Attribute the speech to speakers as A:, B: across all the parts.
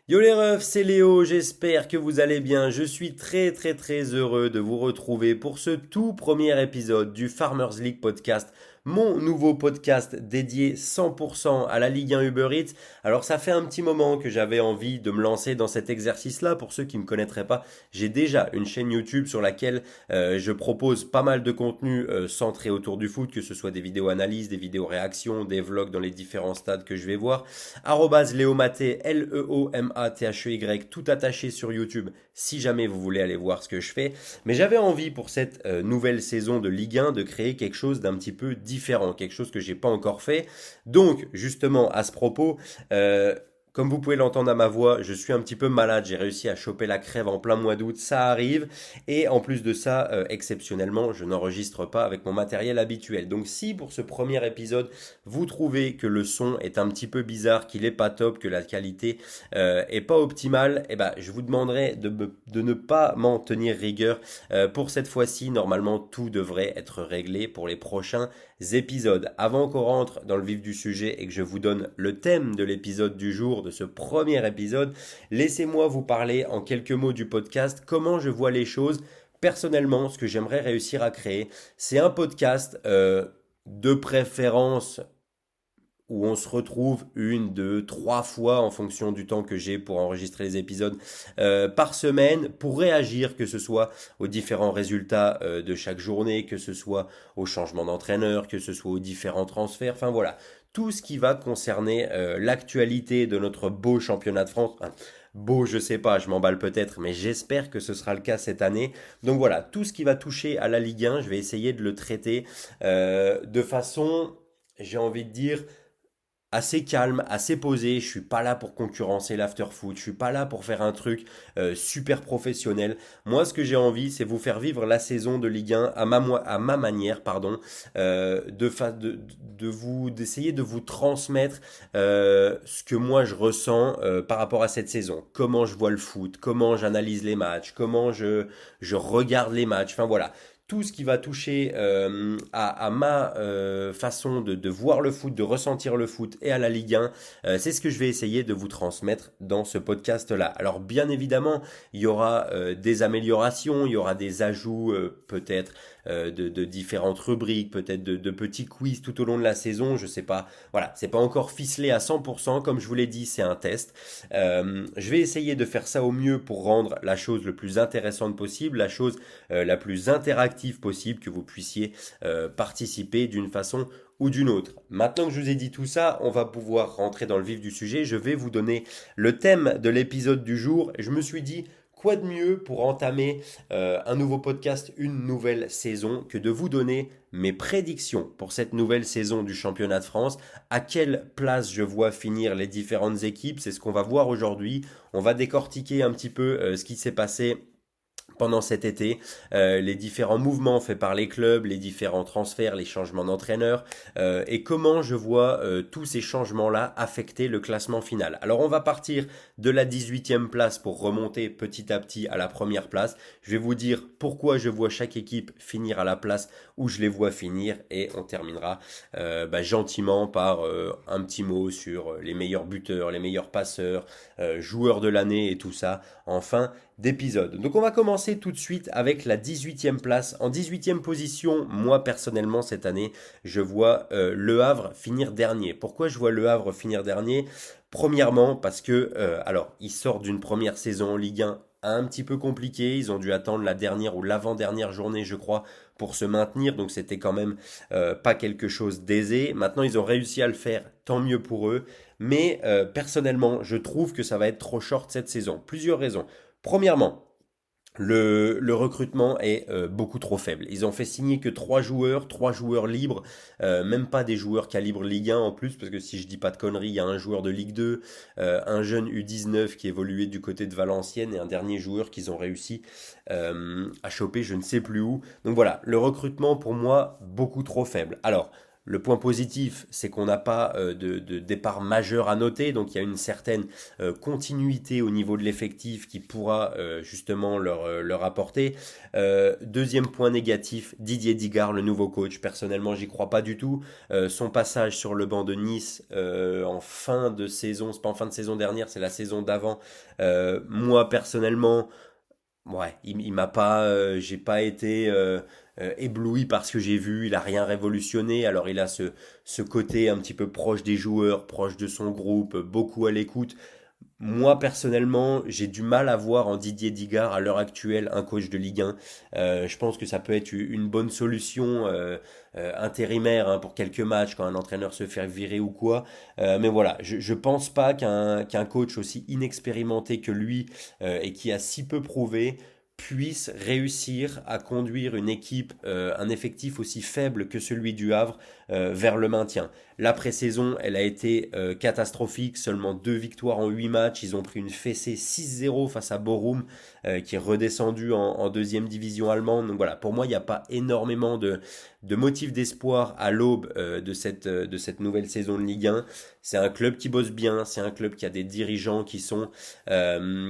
A: Yo les refs, c'est Léo, j'espère que vous allez bien. Je suis très heureux de vous retrouver pour ce tout premier épisode du Farmers League podcast, mon nouveau podcast dédié 100% à la Ligue 1 Uber Eats. Alors ça fait un petit moment que j'avais envie de me lancer dans cet exercice-là. Pour ceux qui ne me connaîtraient pas, j'ai déjà une chaîne YouTube sur laquelle je propose pas mal de contenu centré autour du foot, que ce soit des vidéos analyses, des vidéos réactions, des vlogs dans les différents stades que je vais voir. Leomathé, Leomathey, tout attaché sur YouTube, si jamais vous voulez aller voir ce que je fais. Mais j'avais envie pour cette nouvelle saison de Ligue 1 de créer quelque chose d'un petit peu différent, quelque chose que j'ai pas encore fait. Donc, justement, à ce propos, comme vous pouvez l'entendre à ma voix, je suis un petit peu malade. J'ai réussi à choper la crève en plein mois d'août, ça arrive. Et en plus de ça, exceptionnellement, je n'enregistre pas avec mon matériel habituel. Donc si pour ce premier épisode, vous trouvez que le son est un petit peu bizarre, qu'il est pas top, que la qualité est pas optimale, eh ben, je vous demanderai de ne pas m'en tenir rigueur. Pour cette fois-ci, normalement, tout devrait être réglé pour les prochains épisodes. Avant qu'on rentre dans le vif du sujet et que je vous donne le thème de l'épisode du jour, de ce premier épisode, laissez-moi vous parler en quelques mots du podcast, comment je vois les choses. Personnellement, ce que j'aimerais réussir à créer, c'est un podcast de préférence où on se retrouve une, deux, trois fois en fonction du temps que j'ai pour enregistrer les épisodes par semaine pour réagir, que ce soit aux différents résultats de chaque journée, que ce soit au changement d'entraîneur, que ce soit aux différents transferts, enfin voilà, tout ce qui va concerner l'actualité de notre beau championnat de France. Enfin, beau, je sais pas, je m'emballe peut-être, mais j'espère que ce sera le cas cette année. Donc voilà, tout ce qui va toucher à la Ligue 1, je vais essayer de le traiter de façon, j'ai envie de dire, assez calme, assez posé. Je suis pas là pour concurrencer l'after-foot. Je suis pas là pour faire un truc super professionnel. Moi, ce que j'ai envie, c'est vous faire vivre la saison de Ligue 1 à ma manière, pardon, d'essayer de vous transmettre ce que moi je ressens par rapport à cette saison. Comment je vois le foot, comment j'analyse les matchs, comment je regarde les matchs. Enfin voilà, tout ce qui va toucher à ma façon de voir le foot, de ressentir le foot et à la Ligue 1, c'est ce que je vais essayer de vous transmettre dans ce podcast-là. Alors bien évidemment, il y aura des améliorations, il y aura des ajouts peut-être de différentes rubriques, peut-être de petits quiz tout au long de la saison, je sais pas. Voilà, c'est pas encore ficelé à 100%, comme je vous l'ai dit, c'est un test. Je vais essayer de faire ça au mieux pour rendre la chose le plus intéressante possible, la chose la plus interactive possible, que vous puissiez participer d'une façon ou d'une autre. Maintenant que je vous ai dit tout ça, on va pouvoir rentrer dans le vif du sujet. Je vais vous donner le thème de l'épisode du jour. Je me suis dit, quoi de mieux pour entamer un nouveau podcast, une nouvelle saison, que de vous donner mes prédictions pour cette nouvelle saison du championnat de France, à quelle place je vois finir les différentes équipes, c'est ce qu'on va voir aujourd'hui. On va décortiquer un petit peu ce qui s'est passé pendant cet été, les différents mouvements faits par les clubs, les différents transferts, les changements d'entraîneurs, et comment je vois tous ces changements-là affecter le classement final. Alors on va partir de la 18e place pour remonter petit à petit à la première place. Je vais vous dire pourquoi je vois chaque équipe finir à la place où je les vois finir, et on terminera gentiment par un petit mot sur les meilleurs buteurs, les meilleurs passeurs, joueurs de l'année et tout ça. Enfin, d'épisodes. Donc on va commencer tout de suite avec la 18e place. En 18e position, moi personnellement cette année, je vois Le Havre finir dernier. Pourquoi je vois Le Havre finir dernier? Premièrement parce que, alors, ils sortent d'une première saison en Ligue 1 un petit peu compliqué. Ils ont dû attendre la dernière ou l'avant-dernière journée, je crois, pour se maintenir. Donc c'était quand même pas quelque chose d'aisé. Maintenant, ils ont réussi à le faire, tant mieux pour eux. Mais personnellement, je trouve que ça va être trop short cette saison. Plusieurs raisons. Premièrement, le recrutement est beaucoup trop faible. Ils ont fait signer que trois joueurs libres, même pas des joueurs calibre Ligue 1 en plus, parce que si je dis pas de conneries, il y a un joueur de Ligue 2, un jeune U19 qui évoluait du côté de Valenciennes et un dernier joueur qu'ils ont réussi à choper, je ne sais plus où. Donc voilà, le recrutement pour moi beaucoup trop faible. Alors, Le point positif, c'est qu'on n'a pas de départ majeur à noter, donc il y a une certaine continuité au niveau de l'effectif qui pourra justement leur apporter. Deuxième point négatif, Didier Digard, le nouveau coach. Personnellement, j'y crois pas du tout. Son passage sur le banc de Nice en fin de saison, c'est pas en fin de saison dernière, c'est la saison d'avant. Moi personnellement, ouais, il m'a pas, j'ai pas été ébloui par ce que j'ai vu. Il a rien révolutionné. Alors il a ce côté un petit peu proche des joueurs, proche de son groupe, beaucoup à l'écoute. Moi, personnellement, j'ai du mal à voir en Didier Digard à l'heure actuelle un coach de Ligue 1. Je pense que ça peut être une bonne solution intérimaire hein, pour quelques matchs quand un entraîneur se fait virer ou quoi. Mais voilà, je pense pas qu'un coach aussi inexpérimenté que lui et qui a si peu prouvé puisse réussir à conduire une équipe, un effectif aussi faible que celui du Havre vers le maintien. La pré-saison, elle a été catastrophique, seulement 2 victoires en 8 matchs. Ils ont pris une fessée 6-0 face à Bochum, qui est redescendu en deuxième division allemande. Donc voilà, pour moi, il n'y a pas énormément de motifs d'espoir à l'aube de cette nouvelle saison de Ligue 1. C'est un club qui bosse bien, c'est un club qui a des dirigeants qui sont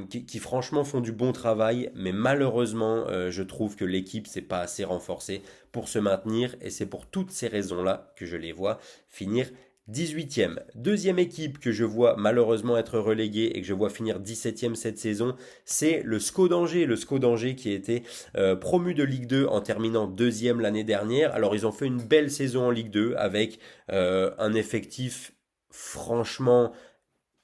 A: qui franchement font du bon travail, mais malheureusement, je trouve que l'équipe s'est pas assez renforcée pour se maintenir, et c'est pour toutes ces raisons-là que je les vois finir 18e. Deuxième équipe que je vois malheureusement être reléguée et que je vois finir 17e cette saison, c'est le SCO d'Angers. Le SCO d'Angers qui a été promu de Ligue 2 en terminant deuxième l'année dernière. Alors ils ont fait une belle saison en Ligue 2 avec un effectif franchement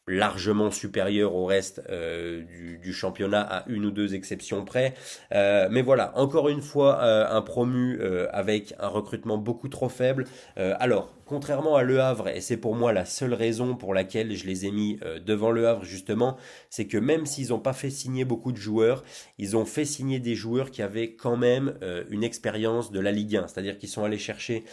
A: largement supérieur au reste du championnat à une ou deux exceptions près. Mais voilà, encore une fois, un promu avec un recrutement beaucoup trop faible. Alors, contrairement à Le Havre, et c'est pour moi la seule raison pour laquelle je les ai mis devant Le Havre justement, c'est que même s'ils n'ont pas fait signer beaucoup de joueurs, ils ont fait signer des joueurs qui avaient quand même une expérience de la Ligue 1. C'est-à-dire qu'ils sont allés chercher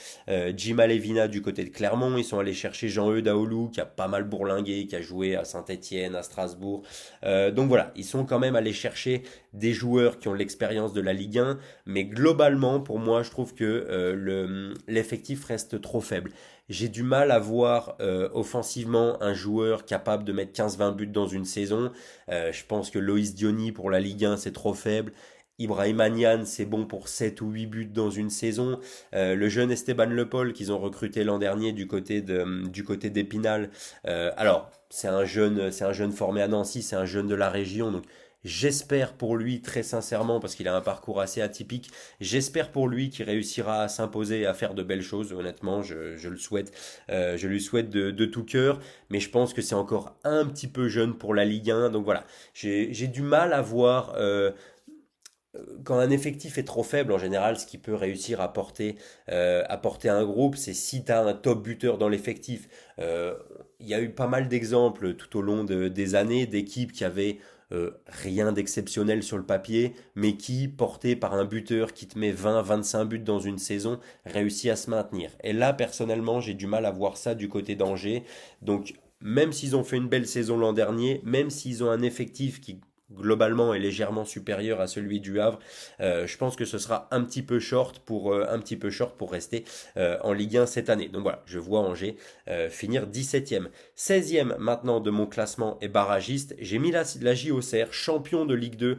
A: Jim Alevina du côté de Clermont, ils sont allés chercher Jean-Eudes Daoulou qui a pas mal bourlingué, qui a joué à Saint-Étienne, à Strasbourg. Donc voilà, ils sont quand même allés chercher des joueurs qui ont l'expérience de la Ligue 1, mais globalement, pour moi, je trouve que l'effectif reste trop faible. J'ai du mal à voir offensivement un joueur capable de mettre 15-20 buts dans une saison. Je pense que Loïs Diony pour la Ligue 1, c'est trop faible. Ibrahim Niane, c'est bon pour 7 ou 8 buts dans une saison. Le jeune Esteban Le Paul qu'ils ont recruté l'an dernier du côté d'Épinal. Alors, c'est un jeune formé à Nancy, c'est un jeune de la région, donc j'espère pour lui très sincèrement, parce qu'il a un parcours assez atypique, j'espère pour lui qu'il réussira à s'imposer et à faire de belles choses. Honnêtement, je le souhaite, je lui souhaite de tout cœur, mais je pense que c'est encore un petit peu jeune pour la Ligue 1. Donc voilà, j'ai du mal à voir quand un effectif est trop faible, en général, ce qui peut réussir à porter un groupe, c'est si tu as un top buteur dans l'effectif. Euh, Il y a eu pas mal d'exemples tout au long des années d'équipes qui avaient rien d'exceptionnel sur le papier, mais qui, porté par un buteur qui te met 20-25 buts dans une saison, réussit à se maintenir. Et là, personnellement, j'ai du mal à voir ça du côté d'Angers. Donc, même s'ils ont fait une belle saison l'an dernier, même s'ils ont un effectif qui globalement est légèrement supérieur à celui du Havre. Je pense que ce sera un petit peu short pour rester en Ligue 1 cette année. Donc voilà, je vois Angers finir 17e. 16e maintenant de mon classement est barragiste. J'ai mis la JOCR, champion de Ligue 2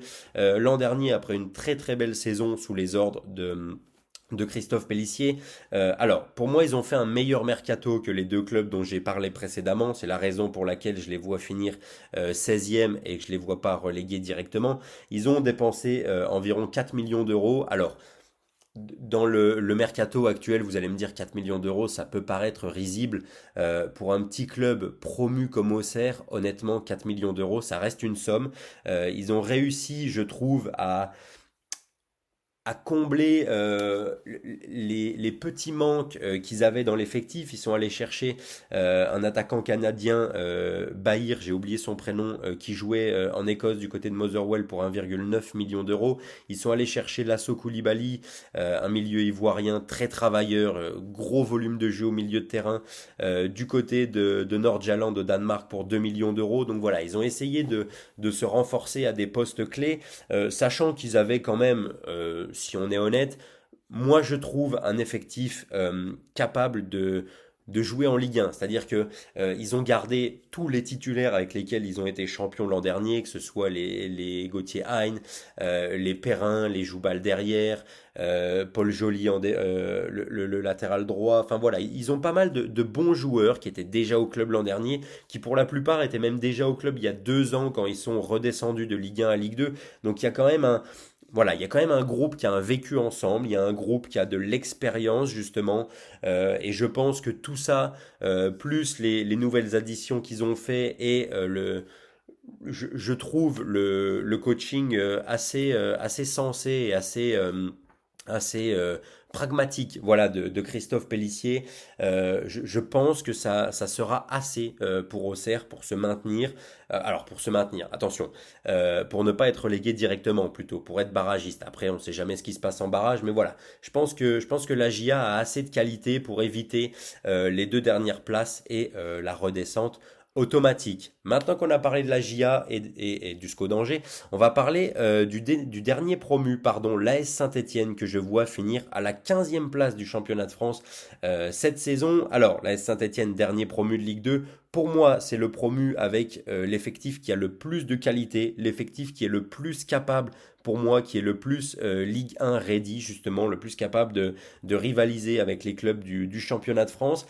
A: l'an dernier après une très très belle saison sous les ordres de Christophe Pellissier. Alors, pour moi, ils ont fait un meilleur mercato que les deux clubs dont j'ai parlé précédemment. C'est la raison pour laquelle je les vois finir 16e et que je les vois pas relégués directement. Ils ont dépensé environ 4 millions d'euros. Alors, dans le mercato actuel, vous allez me dire 4 millions d'euros, ça peut paraître risible. Pour un petit club promu comme Auxerre, honnêtement, 4 millions d'euros, ça reste une somme. Ils ont réussi, je trouve, à combler les petits manques qu'ils avaient dans l'effectif. Ils sont allés chercher un attaquant canadien, Bahir, j'ai oublié son prénom, qui jouait en Écosse du côté de Motherwell pour 1,9 million d'euros. Ils sont allés chercher Lasso Koulibaly, un milieu ivoirien très travailleur, gros volume de jeu au milieu de terrain, du côté de Nordjylland au Danemark pour 2 millions d'euros. Donc voilà, ils ont essayé de se renforcer à des postes clés, sachant qu'ils avaient quand même, si on est honnête, moi, je trouve un effectif capable de jouer en Ligue 1. C'est-à-dire que ils ont gardé tous les titulaires avec lesquels ils ont été champions l'an dernier, que ce soit les Gauthier Hein, les Perrin, les Joubal derrière, Paul Joly le latéral droit. Enfin voilà, ils ont pas mal de bons joueurs qui étaient déjà au club l'an dernier, qui pour la plupart étaient même déjà au club il y a 2 ans quand ils sont redescendus de Ligue 1 à Ligue 2. Donc il y a quand même voilà, il y a quand même un groupe qui a un vécu ensemble, il y a un groupe qui a de l'expérience justement, et je pense que tout ça, plus les nouvelles additions qu'ils ont fait et je trouve le coaching assez sensé et assez pragmatique, voilà, de Christophe Pellissier. Je pense que ça sera assez pour Auxerre pour se maintenir. Alors pour se maintenir, attention, pour ne pas être relégué directement, plutôt pour être barragiste. Après, on ne sait jamais ce qui se passe en barrage, mais voilà, je pense que la GIA a assez de qualité pour éviter les 2 dernières places et la redescente automatique. Maintenant qu'on a parlé de la GIA et du SCO d'Angers, on va parler du dernier promu, pardon, l'AS Saint-Étienne, que je vois finir à la 15e place du championnat de France cette saison. Alors, l'AS Saint-Étienne, dernier promu de Ligue 2, pour moi, c'est le promu avec l'effectif qui a le plus de qualité, l'effectif qui est le plus capable, pour moi, qui est le plus Ligue 1 ready, justement, le plus capable de rivaliser avec les clubs du championnat de France.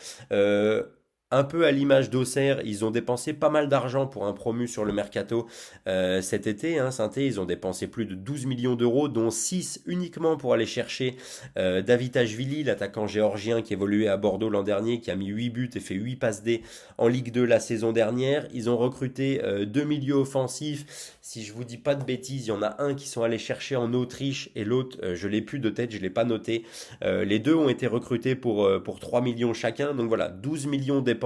A: Un peu à l'image d'Auxerre, ils ont dépensé pas mal d'argent pour un promu sur le mercato cet été. Hein, Saint-Étienne, ils ont dépensé plus de 12 millions d'euros, dont 6 uniquement pour aller chercher David Ashvili, l'attaquant géorgien qui évoluait à Bordeaux l'an dernier, qui a mis 8 buts et fait 8 passes D en Ligue 2 la saison dernière. Ils ont recruté 2 milieux offensifs. Si je vous dis pas de bêtises, il y en a un qui sont allés chercher en Autriche et l'autre, je l'ai plus de tête, je l'ai pas noté. Les deux ont été recrutés pour 3 millions chacun. Donc voilà, 12 millions dépensés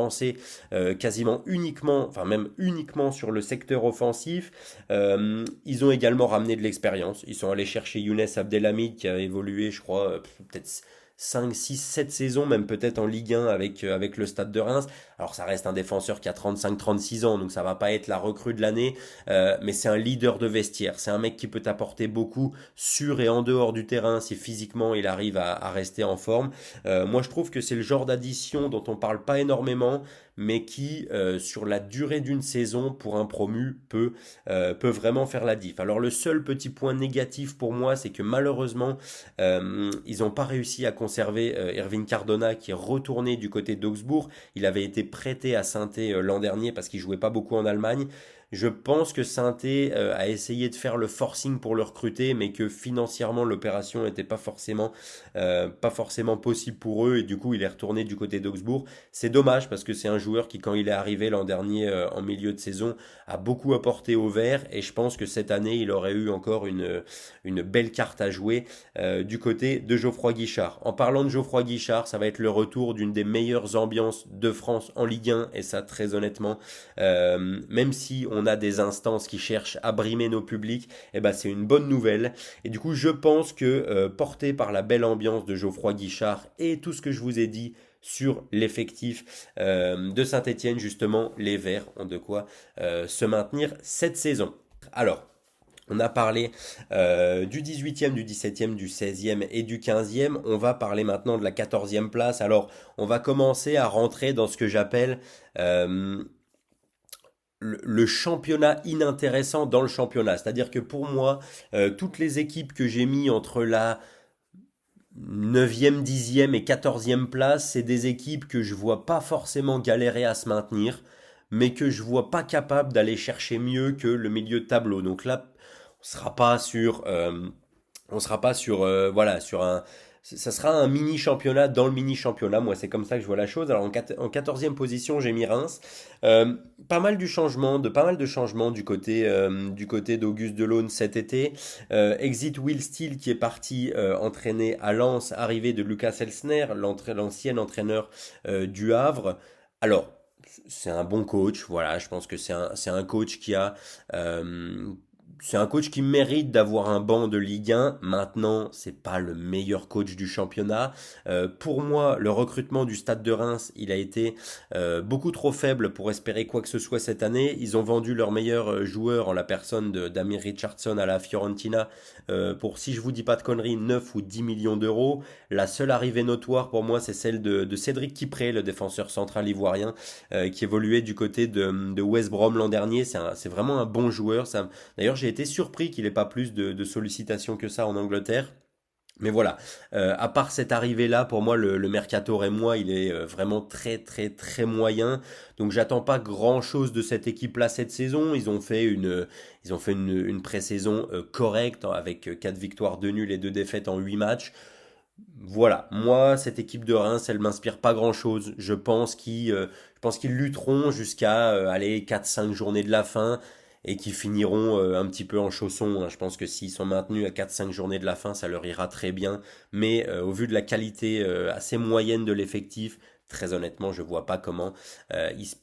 A: quasiment uniquement, enfin même uniquement sur le secteur offensif. Ils ont également ramené de l'expérience. Ils sont allés chercher Younes Abdelhamid qui a évolué, je crois, peut-être 5, 6, 7 saisons, même peut-être en Ligue 1 avec le Stade de Reims. Alors ça reste un défenseur qui a 35-36 ans, donc ça va pas être la recrue de l'année, mais c'est un leader de vestiaire. C'est un mec qui peut t'apporter beaucoup sur et en dehors du terrain si physiquement il arrive à rester en forme. Moi je trouve que c'est le genre d'addition dont on parle pas énormément, mais qui, sur la durée d'une saison, pour un promu, peut vraiment faire la diff. Alors le seul petit point négatif pour moi, c'est que malheureusement, ils n'ont pas réussi à conserver Erwin Cardona, qui est retourné du côté d'Augsbourg. Il avait été prêté à Saint-Étienne l'an dernier parce qu'il jouait pas beaucoup en Allemagne. Je pense que Saint-Étienne a essayé de faire le forcing pour le recruter, mais que financièrement l'opération n'était pas forcément possible pour eux, et du coup il est retourné du côté d'Augsbourg. C'est dommage parce que c'est un joueur qui, quand il est arrivé l'an dernier en milieu de saison, a beaucoup apporté au vert, et je pense que cette année il aurait eu encore une belle carte à jouer du côté de Geoffroy Guichard. En parlant de Geoffroy Guichard, ça va être le retour d'une des meilleures ambiances de France en Ligue 1, et ça très honnêtement, même si on a des instances qui cherchent à brimer nos publics, eh ben c'est une bonne nouvelle. Et du coup, je pense que porté par la belle ambiance de Geoffroy Guichard et tout ce que je vous ai dit sur l'effectif de Saint-Étienne, justement, les Verts ont de quoi se maintenir cette saison. Alors, on a parlé du 18e, du 17e, du 16e et du 15e. On va parler maintenant de la 14e place. Alors, on va commencer à rentrer dans ce que j'appelle le championnat inintéressant dans le championnat. C'est-à-dire que pour moi, toutes les équipes que j'ai mis entre la 9e, 10e et 14e place, c'est des équipes que je vois pas forcément galérer à se maintenir, mais que je vois pas capable d'aller chercher mieux que le milieu de tableau. Donc là, on sera pas sur, voilà, sur un, ça sera un mini championnat dans le mini championnat. Moi, c'est comme ça que je vois la chose. Alors en 14e position, j'ai mis Reims. Euh, pas mal de changements du côté d'Auguste Delaune cet été. Exit Will Steele qui est parti entraîner à Lens, arrivée de Lucas Elsner, l'ancien entraîneur du Havre. Alors, c'est un bon coach, voilà, je pense que c'est un coach qui a c'est un coach qui mérite d'avoir un banc de Ligue 1. Maintenant, c'est pas le meilleur coach du championnat. Pour moi, le recrutement du Stade de Reims, il a été beaucoup trop faible pour espérer quoi que ce soit cette année. Ils ont vendu leur meilleur joueur en la personne d'Amir Richardson à la Fiorentina pour, si je vous dis pas de conneries, 9 ou 10 millions d'euros. La seule arrivée notoire pour moi, c'est celle de Cédric Kipré, le défenseur central ivoirien, qui évoluait du côté de West Brom l'an dernier. C'est vraiment un bon joueur. D'ailleurs, j'ai été surpris qu'il n'ait pas plus de sollicitations que ça en Angleterre. Mais voilà, à part cette arrivée-là, pour moi, le mercato rémois, il est vraiment très très très moyen. Donc j'attends pas grand-chose de cette équipe-là cette saison. Ils ont fait une pré-saison correcte avec 4 victoires, 2 nuls et 2 défaites en 8 matchs. Voilà, moi, cette équipe de Reims, elle m'inspire pas grand-chose. Je pense qu'ils lutteront jusqu'à aller 4-5 journées de la fin et qui finiront un petit peu en chaussons, hein. Je pense que s'ils sont maintenus à 4-5 journées de la fin, ça leur ira très bien. Mais au vu de la qualité assez moyenne de l'effectif, très honnêtement, je vois pas comment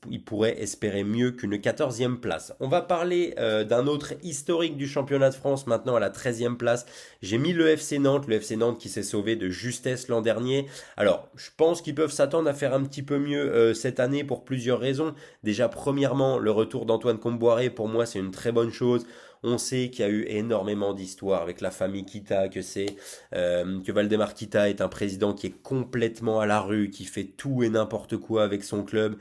A: ils pourraient espérer mieux qu'une 14e place. On va parler d'un autre historique du championnat de France maintenant à la 13e place. J'ai mis le FC Nantes qui s'est sauvé de justesse l'an dernier. Alors, je pense qu'ils peuvent s'attendre à faire un petit peu mieux cette année pour plusieurs raisons. Déjà, premièrement, le retour d'Antoine Comboiré, pour moi, c'est une très bonne chose. On sait qu'il y a eu énormément d'histoires avec la famille Kita, que Valdemar Kita est un président qui est complètement à la rue, qui fait tout et n'importe quoi avec son club.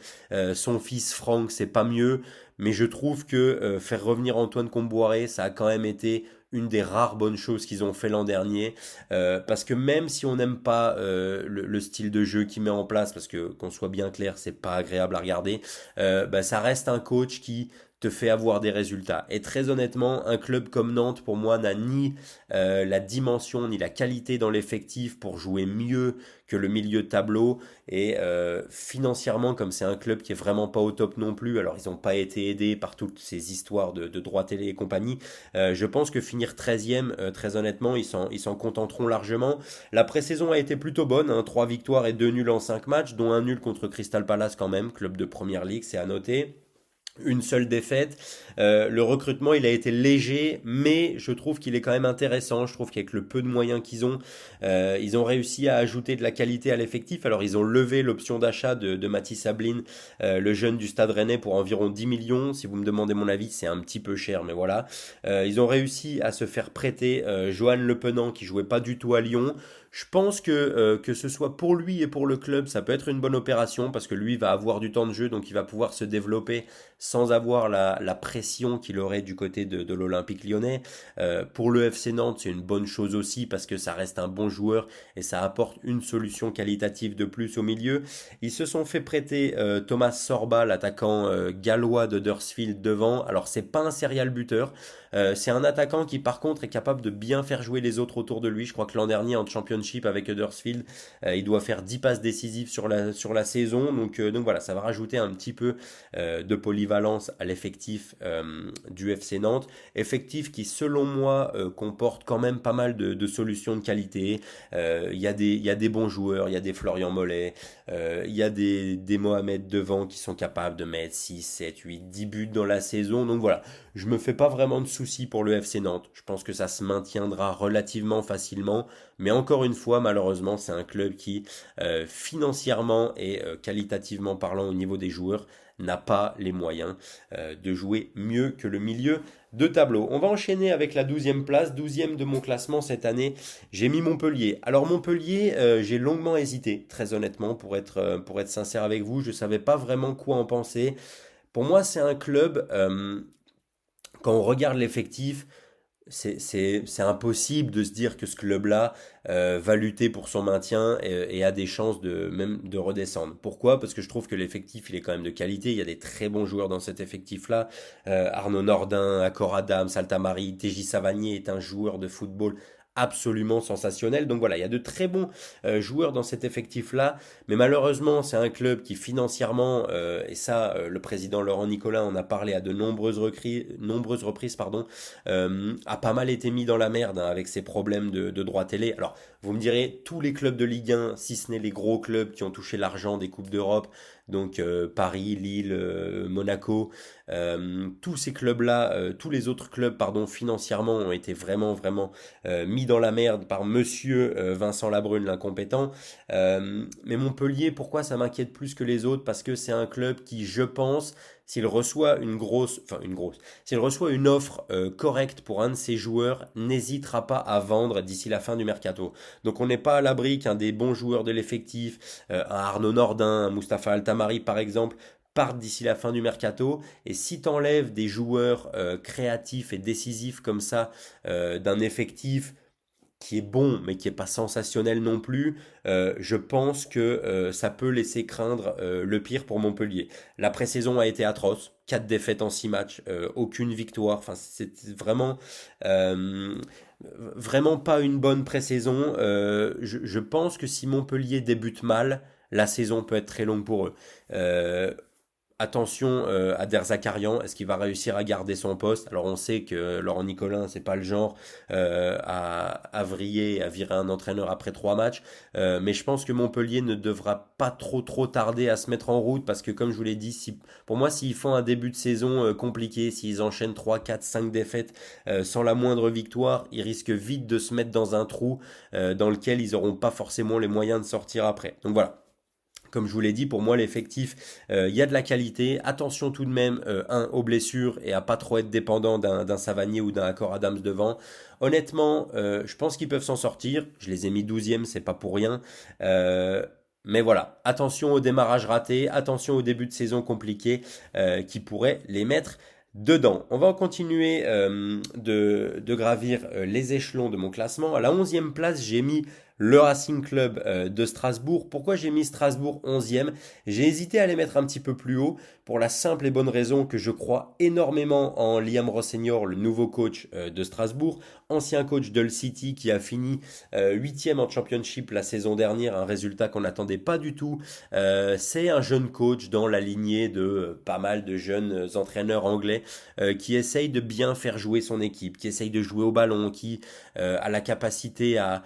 A: Son fils Franck, c'est pas mieux, mais je trouve que faire revenir Antoine Comboiré, ça a quand même été une des rares bonnes choses qu'ils ont fait l'an dernier, parce que même si on n'aime pas le style de jeu qu'il met en place, parce que qu'on soit bien clair, c'est pas agréable à regarder, bah, ça reste un coach qui te fait avoir des résultats. Et très honnêtement, un club comme Nantes, pour moi, n'a ni la dimension ni la qualité dans l'effectif pour jouer mieux que le milieu de tableau. Et financièrement, comme c'est un club qui est vraiment pas au top non plus, alors ils n'ont pas été aidés par toutes ces histoires de droits télé et compagnie, je pense que finir 13e, très honnêtement, ils s'en contenteront largement. La pré-saison a été plutôt bonne, hein, 3 victoires et 2 nuls en 5 matchs, dont un nul contre Crystal Palace quand même, club de Première Ligue, c'est à noter. Une seule défaite. Le recrutement, il a été léger, mais je trouve qu'il est quand même intéressant. Je trouve qu'avec le peu de moyens qu'ils ont, ils ont réussi à ajouter de la qualité à l'effectif. Alors, ils ont levé l'option d'achat de Mathis Sablin, le jeune du Stade Rennais, pour environ 10 millions. Si vous me demandez mon avis, c'est un petit peu cher, mais voilà. Ils ont réussi à se faire prêter Johan Le Penant, qui jouait pas du tout à Lyon. Je pense que ce soit pour lui et pour le club, ça peut être une bonne opération parce que lui va avoir du temps de jeu, donc il va pouvoir se développer sans avoir la pression qu'il aurait du côté de l'Olympique lyonnais. Pour le FC Nantes, c'est une bonne chose aussi parce que ça reste un bon joueur et ça apporte une solution qualitative de plus au milieu. Ils se sont fait prêter Thomas Sorba, l'attaquant gallois de Huddersfield devant. Alors c'est pas un serial buteur, c'est un attaquant qui par contre est capable de bien faire jouer les autres autour de lui. Je crois que l'an dernier en Championship avec Huddersfield, il doit faire 10 passes décisives sur la saison. Donc voilà, ça va rajouter un petit peu de polyvalence à l'effectif du FC Nantes. Effectif qui selon moi comporte quand même pas mal de solutions de qualité. Il y a des bons joueurs, il y a des Florian Mollet, il y a des Mohamed devant qui sont capables de mettre 6, 7, 8, 10 buts dans la saison. Donc voilà, je me fais pas vraiment de soucis pour le FC Nantes. Je pense que ça se maintiendra relativement facilement. Mais encore une fois, malheureusement, c'est un club qui, financièrement et qualitativement parlant au niveau des joueurs, n'a pas les moyens de jouer mieux que le milieu de tableau. On va enchaîner avec la 12e place, 12e de mon classement cette année. J'ai mis Montpellier. Alors Montpellier, j'ai longuement hésité, très honnêtement, pour être sincère avec vous. Je ne savais pas vraiment quoi en penser. Pour moi, c'est un club, quand on regarde l'effectif, c'est impossible de se dire que ce club-là va lutter pour son maintien et a des chances même de redescendre. Pourquoi? Parce que je trouve que l'effectif il est quand même de qualité. Il y a des très bons joueurs dans cet effectif-là. Arnaud Nordin, Accor Adams, Saltamari, TJ Savanier est un joueur de football absolument sensationnel. Donc voilà, il y a de très bons joueurs dans cet effectif-là, mais malheureusement, c'est un club qui financièrement, et ça, le président Laurent Nicolin en a parlé à de nombreuses reprises, pardon, a pas mal été mis dans la merde hein, avec ses problèmes de droits télé. Alors, vous me direz, tous les clubs de Ligue 1, si ce n'est les gros clubs qui ont touché l'argent des Coupes d'Europe, donc Paris, Lille, Monaco, tous ces clubs-là, tous les autres clubs, pardon, financièrement ont été vraiment, vraiment mis dans la merde par monsieur Vincent Labrune, l'incompétent. Mais Montpellier, pourquoi ça m'inquiète plus que les autres? Parce que c'est un club qui, je pense, s'il reçoit s'il reçoit une offre correcte pour un de ses joueurs, n'hésitera pas à vendre d'ici la fin du mercato. Donc on n'est pas à l'abri qu'un des bons joueurs de l'effectif, un Arnaud Nordin, un Mustapha Altamari par exemple, partent d'ici la fin du mercato. Et si tu enlèves des joueurs créatifs et décisifs comme ça d'un effectif qui est bon, mais qui est pas sensationnel non plus, je pense que ça peut laisser craindre le pire pour Montpellier. La pré-saison a été atroce, 4 défaites en 6 matchs, aucune victoire. Enfin, c'est euh, vraiment pas une bonne pré-saison. Je pense que si Montpellier débute mal, la saison peut être très longue pour eux. Attention à Der Zakarian, est-ce qu'il va réussir à garder son poste? Alors on sait que Laurent Nicolin, c'est pas le genre à vriller, à virer un entraîneur après 3 matchs, mais je pense que Montpellier ne devra pas trop tarder à se mettre en route parce que comme je vous l'ai dit, pour moi s'ils font un début de saison compliqué, s'ils enchaînent 3, 4, 5 défaites sans la moindre victoire, ils risquent vite de se mettre dans un trou dans lequel ils n'auront pas forcément les moyens de sortir après. Donc voilà. Comme je vous l'ai dit, pour moi, l'effectif, il y a de la qualité. Attention tout de même, aux blessures et à pas trop être dépendant d'un Savanier ou d'un Accor Adams devant. Honnêtement, je pense qu'ils peuvent s'en sortir. Je les ai mis 12e, c'est pas pour rien. Mais voilà, attention au démarrage raté, attention au début de saison compliqué qui pourrait les mettre dedans. On va continuer de gravir les échelons de mon classement. À la 11e place, j'ai mis le Racing Club de Strasbourg. Pourquoi j'ai mis Strasbourg 11e? J'ai hésité à les mettre un petit peu plus haut pour la simple et bonne raison que je crois énormément en Liam Rossignol, le nouveau coach de Strasbourg, ancien coach d'Hull City qui a fini 8e en Championship la saison dernière, un résultat qu'on n'attendait pas du tout. C'est un jeune coach dans la lignée de pas mal de jeunes entraîneurs anglais qui essaye de bien faire jouer son équipe, qui essaye de jouer au ballon, qui a la capacité à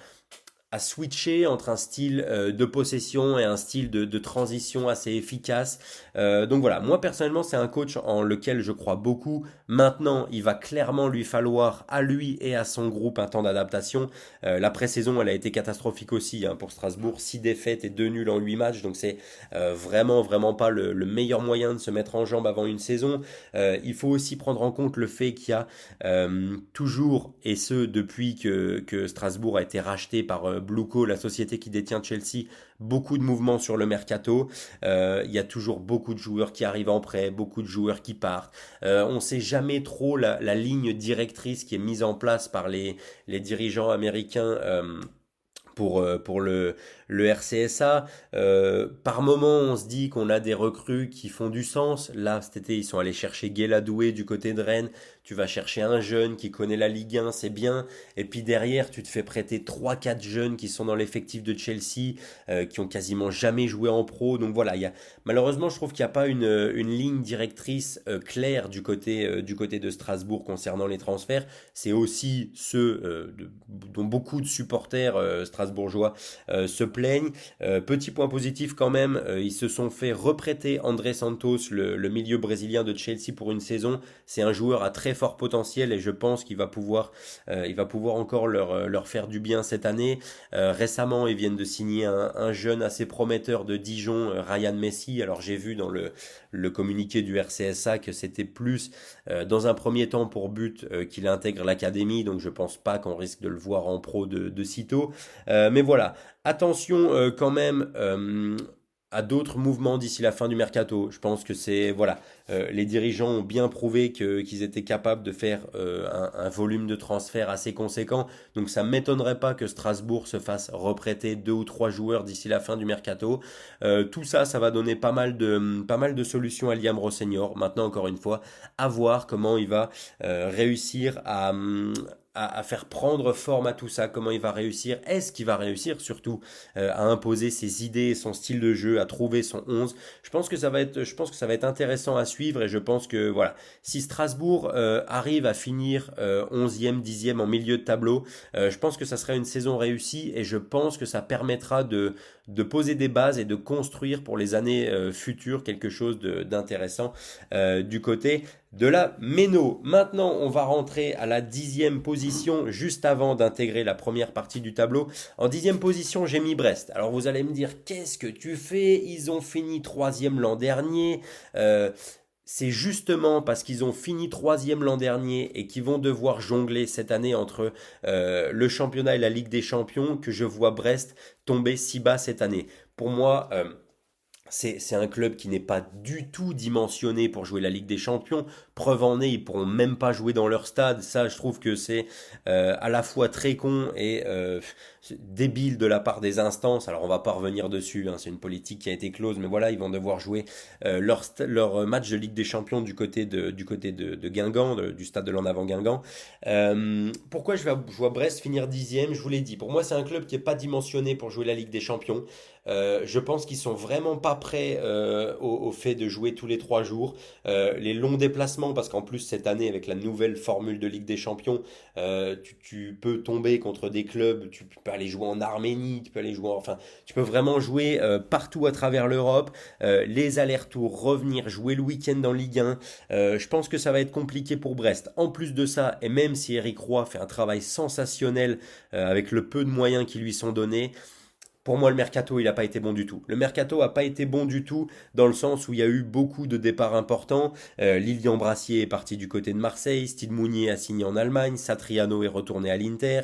A: switcher entre un style de possession et un style de transition assez efficace. Donc voilà, moi personnellement c'est un coach en lequel je crois beaucoup. Maintenant, il va clairement lui falloir à lui et à son groupe un temps d'adaptation. La pré-saison, elle a été catastrophique aussi hein, pour Strasbourg, 6 défaites et 2 nuls en 8 matchs, donc c'est vraiment pas le meilleur moyen de se mettre en jambe avant une saison. Il faut aussi prendre en compte le fait qu'il y a toujours, et ce depuis que Strasbourg a été racheté par Blueco, la société qui détient Chelsea, beaucoup de mouvements sur le mercato. Il y a toujours beaucoup de joueurs qui arrivent en prêt, beaucoup de joueurs qui partent. On ne sait jamais trop la ligne directrice qui est mise en place par les dirigeants américains. Pour le RCSA. Par moment, on se dit qu'on a des recrues qui font du sens. Là, cet été, ils sont allés chercher Guéladoué du côté de Rennes. Tu vas chercher un jeune qui connaît la Ligue 1, c'est bien. Et puis derrière, tu te fais prêter trois quatre jeunes qui sont dans l'effectif de Chelsea, qui ont quasiment jamais joué en pro. Donc voilà, malheureusement, je trouve qu'il n'y a pas une ligne directrice claire du côté de Strasbourg concernant les transferts. C'est aussi ceux dont beaucoup de supporters strasbourgeois se plaignent. Petit point positif quand même, ils se sont fait reprêter André Santos, le milieu brésilien de Chelsea pour une saison. C'est un joueur à très fort potentiel et je pense qu'il va pouvoir encore leur faire du bien cette année. Récemment, ils viennent de signer un jeune assez prometteur de Dijon, Ryan Messi. Alors j'ai vu dans le communiqué du RCSA que c'était plus dans un premier temps pour but qu'il intègre l'académie, donc je pense pas qu'on risque de le voir en pro de sitôt. Mais voilà, attention quand même à d'autres mouvements d'ici la fin du mercato. Je pense que les dirigeants ont bien prouvé qu'ils étaient capables de faire un volume de transfert assez conséquent. Donc ça m'étonnerait pas que Strasbourg se fasse reprêter 2 ou 3 joueurs d'ici la fin du mercato. Tout ça, ça va donner pas mal de solutions à Liam Rossignol. Maintenant, encore une fois, à voir comment il va réussir à faire prendre forme à tout ça, comment il va réussir, est-ce qu'il va réussir surtout à imposer ses idées, son style de jeu, à trouver son 11. Je pense que ça va être intéressant à suivre et je pense que voilà, si Strasbourg arrive à finir 11e, 10e en milieu de tableau, je pense que ça sera une saison réussie et je pense que ça permettra de poser des bases et de construire pour les années futures quelque chose d'intéressant du côté de la Méno. Maintenant, on va rentrer à la 10e position, juste avant d'intégrer la première partie du tableau. En 10e position, j'ai mis Brest. Alors vous allez me dire, qu'est-ce que tu fais? Ils ont fini 3e l'an dernier. C'est justement parce qu'ils ont fini 3e l'an dernier et qu'ils vont devoir jongler cette année entre le championnat et la Ligue des Champions que je vois Brest tomber si bas cette année. Pour moi, c'est un club qui n'est pas du tout dimensionné pour jouer la Ligue des Champions. Preuve en est, ils pourront même pas jouer dans leur stade. Ça, je trouve que c'est à la fois très con et débile de la part des instances. Alors, on va pas revenir dessus, hein, c'est une politique qui a été close, mais voilà, ils vont devoir jouer leur match de Ligue des Champions du côté de Guingamp, du stade de l'En Avant Guingamp. Pourquoi je vois Brest finir 10e? Je vous l'ai dit. Pour moi, c'est un club qui est pas dimensionné pour jouer la Ligue des Champions. Je pense qu'ils sont vraiment pas prêts au fait de jouer tous les 3 jours. Les longs déplacements, parce qu'en plus cette année avec la nouvelle formule de Ligue des Champions, tu peux tomber contre des clubs, tu peux aller jouer en Arménie, enfin, tu peux vraiment jouer partout à travers l'Europe. Les allers-retours, revenir, jouer le week-end en Ligue 1. Je pense que ça va être compliqué pour Brest. En plus de ça, et même si Eric Roy fait un travail sensationnel avec le peu de moyens qui lui sont donnés, pour moi, le mercato, il n'a pas été bon du tout. Le mercato n'a pas été bon du tout dans le sens où il y a eu beaucoup de départs importants. Lilian Brassier est parti du côté de Marseille, Steve Mounier a signé en Allemagne, Satriano est retourné à l'Inter,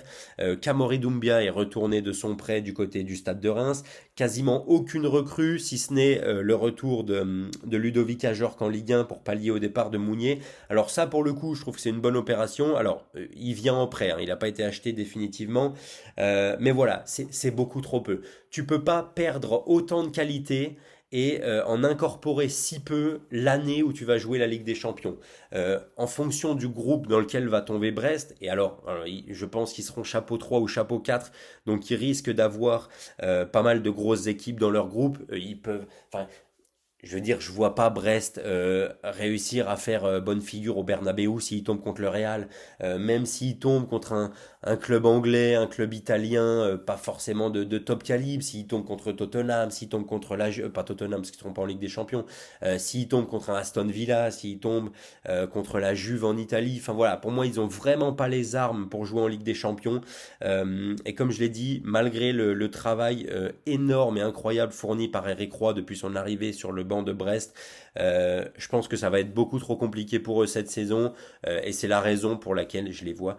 A: Kamori Doumbia est retourné de son prêt du côté du Stade de Reims. Quasiment aucune recrue, si ce n'est le retour de Ludovic Ajorc en Ligue 1 pour pallier au départ de Mounier. Alors ça, pour le coup, je trouve que c'est une bonne opération. Alors, il vient en prêt, hein, il n'a pas été acheté définitivement. Mais voilà, c'est beaucoup trop peu. Tu peux pas perdre autant de qualité et en incorporer si peu l'année où tu vas jouer la Ligue des Champions. En fonction du groupe dans lequel va tomber Brest, et alors je pense qu'ils seront chapeau 3 ou chapeau 4, donc ils risquent d'avoir pas mal de grosses équipes dans leur groupe. Ils peuvent, enfin, je veux dire, je vois pas Brest réussir à faire bonne figure au Bernabeu s'il tombe contre le Real, même s'il tombe contre un club anglais, un club italien, pas forcément de top calibre, s'il tombe contre Tottenham, s'il tombe contre pas Tottenham parce qu'ils ne sont pas en Ligue des Champions, s'il tombe contre un Aston Villa, s'il tombe contre la Juve en Italie, enfin voilà, pour moi ils ont vraiment pas les armes pour jouer en Ligue des Champions. Et comme je l'ai dit, malgré le travail énorme et incroyable fourni par Eric Roy depuis son arrivée sur le banc de Brest, je pense que ça va être beaucoup trop compliqué pour eux cette saison et c'est la raison pour laquelle je les vois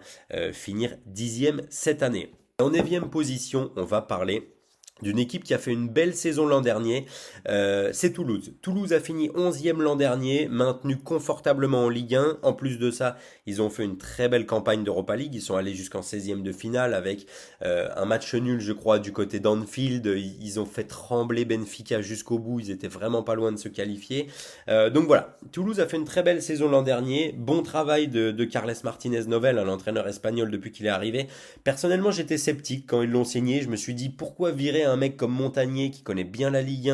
A: finir 10e cette année. En 9e position, on va parler d'une équipe qui a fait une belle saison l'an dernier, c'est Toulouse. Toulouse a fini 11e l'an dernier, maintenu confortablement en Ligue 1. En plus de ça, ils ont fait une très belle campagne d'Europa League. Ils sont allés jusqu'en 16e de finale avec un match nul, je crois, du côté d'Anfield. Ils ont fait trembler Benfica jusqu'au bout. Ils étaient vraiment pas loin de se qualifier. Donc voilà, Toulouse a fait une très belle saison l'an dernier. Bon travail de Carles Martinez Novel, l'entraîneur espagnol depuis qu'il est arrivé. Personnellement, j'étais sceptique quand ils l'ont signé. Je me suis dit, pourquoi virer un mec comme Montagnier qui connaît bien la Ligue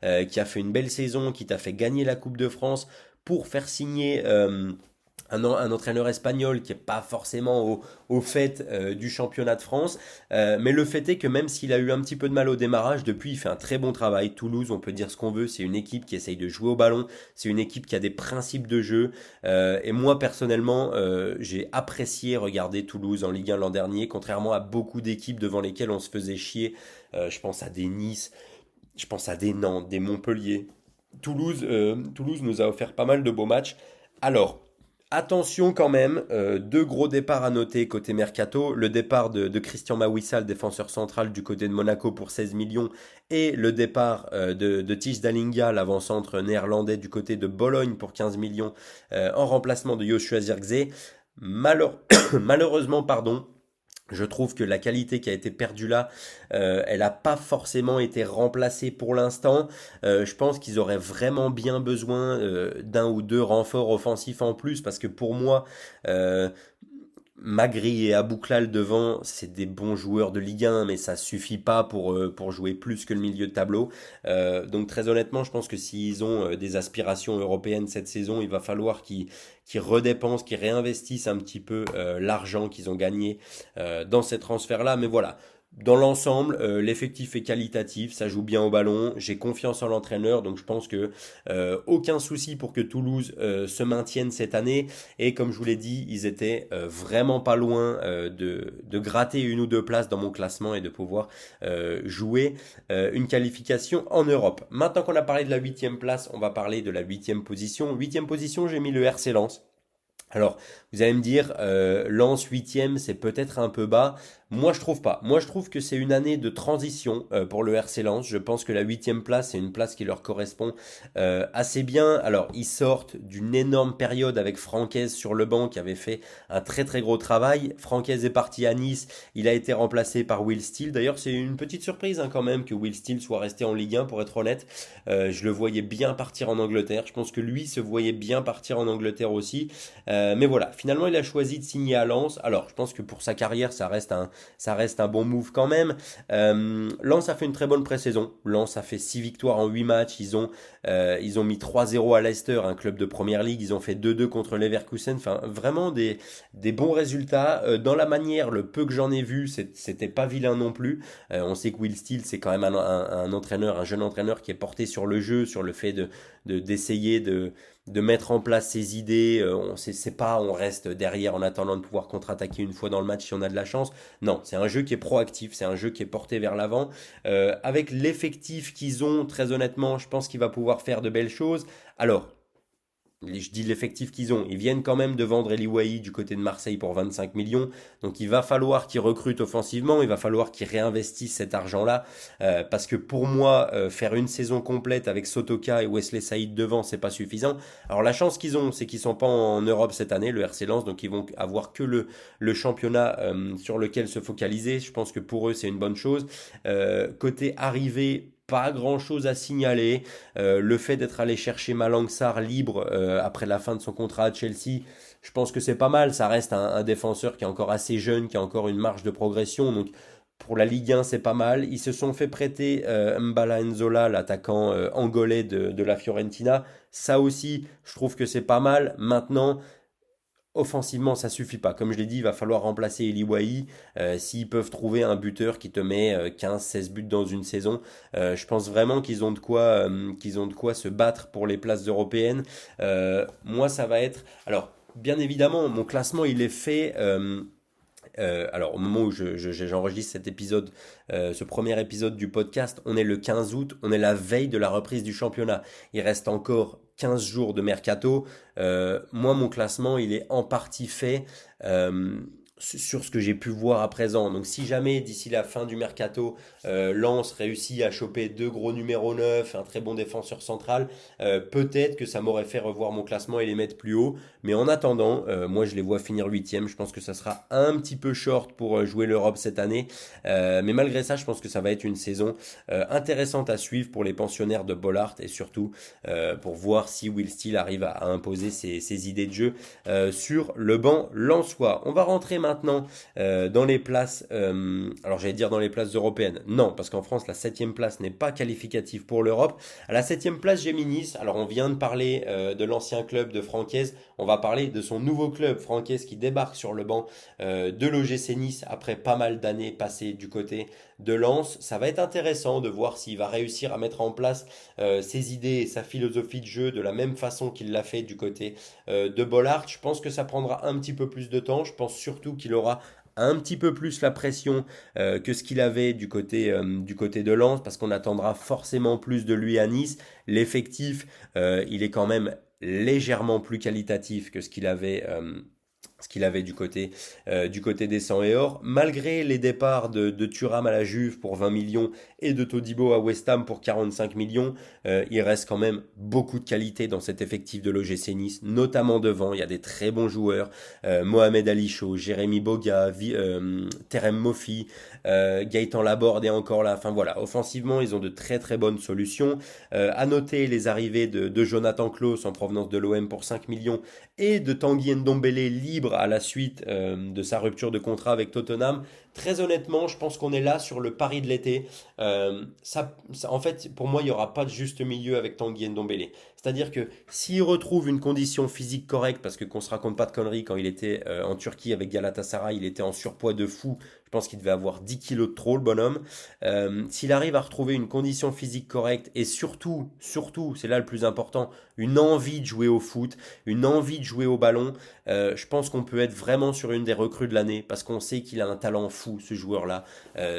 A: 1, qui a fait une belle saison, qui t'a fait gagner la Coupe de France, pour faire signer un entraîneur espagnol qui n'est pas forcément au fait du championnat de France. Mais le fait est que même s'il a eu un petit peu de mal au démarrage, depuis il fait un très bon travail. Toulouse, on peut dire ce qu'on veut, c'est une équipe qui essaye de jouer au ballon, c'est une équipe qui a des principes de jeu. Et moi personnellement, j'ai apprécié regarder Toulouse en Ligue 1 l'an dernier, contrairement à beaucoup d'équipes devant lesquelles on se faisait chier. Je pense à des Nice, je pense à des Nantes, des Montpellier. Toulouse nous a offert pas mal de beaux matchs. Alors, attention quand même, deux gros départs à noter côté Mercato. Le départ de Christian Mawissa, le défenseur central du côté de Monaco pour 16 millions. Et le départ de Ties Dalinga, l'avant-centre néerlandais du côté de Bologne pour 15 millions en remplacement de Joshua Zirkzee. Malheureusement, pardon. Je trouve que la qualité qui a été perdue là, elle n'a pas forcément été remplacée pour l'instant. Je pense qu'ils auraient vraiment bien besoin d'un ou deux renforts offensifs en plus parce que pour moi, Magri et Abouklal devant, c'est des bons joueurs de Ligue 1, mais ça suffit pas pour jouer plus que le milieu de tableau. Donc très honnêtement, je pense que s'ils ont des aspirations européennes cette saison, il va falloir qu'ils redépensent, qu'ils réinvestissent un petit peu l'argent qu'ils ont gagné dans ces transferts-là. Mais voilà, dans l'ensemble, l'effectif est qualitatif, ça joue bien au ballon, j'ai confiance en l'entraîneur, donc je pense que aucun souci pour que Toulouse se maintienne cette année. Et comme je vous l'ai dit, ils étaient vraiment pas loin de gratter une ou deux places dans mon classement et de pouvoir jouer une qualification en Europe. Maintenant qu'on a parlé de la huitième place, on va parler de la huitième position. Huitième position, j'ai mis le RC Lens. Alors, vous allez me dire, Lens huitième, c'est peut-être un peu bas. Moi, je trouve pas. Moi, je trouve que c'est une année de transition pour le RC Lens. Je pense que la huitième place, c'est une place qui leur correspond assez bien. Alors, ils sortent d'une énorme période avec Francaise sur le banc qui avait fait un très très gros travail. Francaise est parti à Nice. Il a été remplacé par Will Steele. D'ailleurs, c'est une petite surprise quand même que Will Steele soit resté en Ligue 1, pour être honnête. Je le voyais bien partir en Angleterre. Je pense que lui se voyait bien partir en Angleterre aussi. Mais voilà, finalement, il a choisi de signer à Lens. Alors, je pense que pour sa carrière, ça reste un bon move quand même. Lens a fait une très bonne pré-saison. Lens a fait 6 victoires en 8 matchs. Ils ont mis 3-0 à Leicester, un club de première ligue. Ils ont fait 2-2 contre Leverkusen. Enfin, vraiment des bons résultats. Dans la manière, le peu que j'en ai vu, c'était pas vilain non plus. On sait que Will Steele, c'est quand même un entraîneur, un jeune entraîneur qui est porté sur le jeu, sur le fait d'essayer de mettre en place ses idées. C'est pas on reste derrière en attendant de pouvoir contre-attaquer une fois dans le match si on a de la chance. Non, c'est un jeu qui est proactif, c'est un jeu qui est porté vers l'avant. Avec l'effectif qu'ils ont, très honnêtement, je pense qu'il va pouvoir faire de belles choses. Alors, je dis l'effectif qu'ils ont. Ils viennent quand même de vendre Eli Wahi du côté de Marseille pour 25 millions. Donc il va falloir qu'ils recrutent offensivement. Il va falloir qu'ils réinvestissent cet argent-là. Parce que pour moi, faire une saison complète avec Sotoka et Wesley Saïd devant, c'est pas suffisant. Alors la chance qu'ils ont, c'est qu'ils sont pas en Europe cette année, le RC Lens. Donc ils vont avoir que le championnat sur lequel se focaliser. Je pense que pour eux, c'est une bonne chose. Côté arrivée, pas grand chose à signaler. Le fait d'être allé chercher Malang Sarr libre après la fin de son contrat à Chelsea, je pense que c'est pas mal. Ça reste un défenseur qui est encore assez jeune, qui a encore une marge de progression. Donc pour la Ligue 1, c'est pas mal. Ils se sont fait prêter Mbala Nzola, l'attaquant angolais de la Fiorentina. Ça aussi, je trouve que c'est pas mal. Maintenant, offensivement, ça suffit pas. Comme je l'ai dit, il va falloir remplacer Eli Wahi. S'ils peuvent trouver un buteur qui te met 15-16 buts dans une saison, je pense vraiment qu'ils ont de quoi se battre pour les places européennes. Moi, ça va être... Alors, bien évidemment, mon classement, il est fait... alors, au moment où j'enregistre cet épisode, ce premier épisode du podcast, on est le 15 août, on est la veille de la reprise du championnat. Il reste encore 15 jours de mercato. Moi, mon classement, il est en partie fait sur ce que j'ai pu voir à présent. Donc, si jamais, d'ici la fin du mercato, Lens réussit à choper deux gros numéros 9, un très bon défenseur central, peut-être que ça m'aurait fait revoir mon classement et les mettre plus haut. Mais en attendant, moi je les vois finir huitième. Je pense que ça sera un petit peu short pour jouer l'Europe cette année. Mais malgré ça, je pense que ça va être une saison intéressante à suivre pour les pensionnaires de Bollaert et surtout pour voir si Will Steele arrive à imposer ses idées de jeu sur le banc lensois. On va rentrer maintenant dans les places, alors j'allais dire dans les places européennes. Non, parce qu'en France, la septième place n'est pas qualificative pour l'Europe. À la septième place, j'ai mis Nice. Alors on vient de parler de l'ancien club de Francaise. On va parler de son nouveau club, Francaise, qui débarque sur le banc de l'OGC Nice après pas mal d'années passées du côté de Lens. Ça va être intéressant de voir s'il va réussir à mettre en place ses idées et sa philosophie de jeu de la même façon qu'il l'a fait du côté de Bollaert. Je pense que ça prendra un petit peu plus de temps. Je pense surtout qu'il aura un petit peu plus la pression que ce qu'il avait du côté de Lens, parce qu'on attendra forcément plus de lui à Nice. L'effectif, il est quand même légèrement plus qualitatif que ce qu'il avait du côté des 100 et or. Malgré les départs de Thuram à la Juve pour 20 millions et de Todibo à West Ham pour 45 millions, il reste quand même beaucoup de qualité dans cet effectif de l'OGC Nice, notamment devant. Il y a des très bons joueurs, Mohamed Ali Chaud, Jérémy Boga, Terem Moffi, Gaëtan Laborde est encore là. Enfin voilà, offensivement, ils ont de très très bonnes solutions. À noter les arrivées de Jonathan Klaus en provenance de l'OM pour 5 millions et de Tanguy Ndombele libre libre à la suite de sa rupture de contrat avec Tottenham. Très honnêtement, je pense qu'on est là sur le pari de l'été. En fait, pour moi, il n'y aura pas de juste milieu avec Tanguy Ndombele. C'est-à-dire que s'il retrouve une condition physique correcte, parce que qu'on se raconte pas de conneries, quand il était en Turquie avec Galatasaray, il était en surpoids de fou. Je pense qu'il devait avoir 10 kilos de trop, le bonhomme. S'il arrive à retrouver une condition physique correcte et surtout, c'est là le plus important, une envie de jouer au foot, une envie de jouer au ballon, je pense qu'on peut être vraiment sur une des recrues de l'année parce qu'on sait qu'il a un talent fou, ce joueur-là.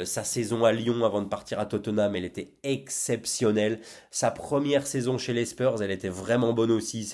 A: Sa saison à Lyon avant de partir à Tottenham, elle était exceptionnelle. Sa première saison chez les Spurs, elle était vraiment bonne aussi.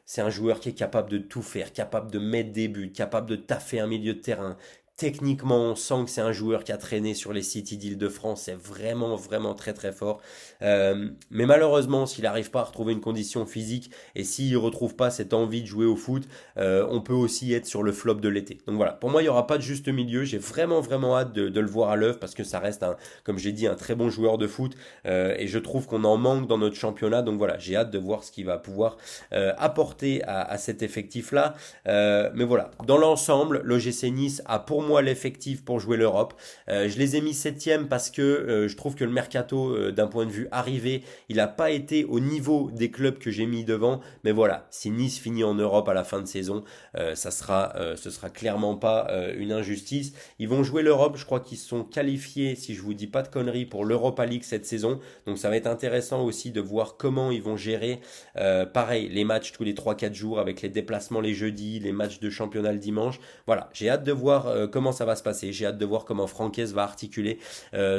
A: C'est un joueur qui est capable de tout faire, capable de mettre des buts, capable de taffer un milieu de terrain. Techniquement, on sent que c'est un joueur qui a traîné sur les City d'Île-de-France. C'est vraiment, vraiment très, très fort. Mais malheureusement, s'il n'arrive pas à retrouver une condition physique et s'il ne retrouve pas cette envie de jouer au foot, on peut aussi être sur le flop de l'été. Donc voilà, pour moi, il n'y aura pas de juste milieu. J'ai vraiment, vraiment hâte de le voir à l'œuvre parce que ça reste, comme j'ai dit, un très bon joueur de foot. Et je trouve qu'on en manque dans notre championnat. Donc voilà, j'ai hâte de voir ce qu'il va pouvoir apporter à cet effectif-là. Mais voilà, dans l'ensemble, l'OGC Nice a pour moi l'effectif pour jouer l'Europe. Je les ai mis septième parce que je trouve que le mercato, d'un point de vue arrivé, il n'a pas été au niveau des clubs que j'ai mis devant. Mais voilà, si Nice finit en Europe à la fin de saison, ce sera clairement pas une injustice. Ils vont jouer l'Europe, je crois qu'ils sont qualifiés, si je vous dis pas de conneries, pour l'Europa League cette saison. Donc ça va être intéressant aussi de voir comment ils vont gérer, pareil, les matchs tous les 3-4 jours avec les déplacements les jeudis, les matchs de championnat le dimanche. Voilà, j'ai hâte de voir comment ça va se passer. J'ai hâte de voir comment Francaise va articuler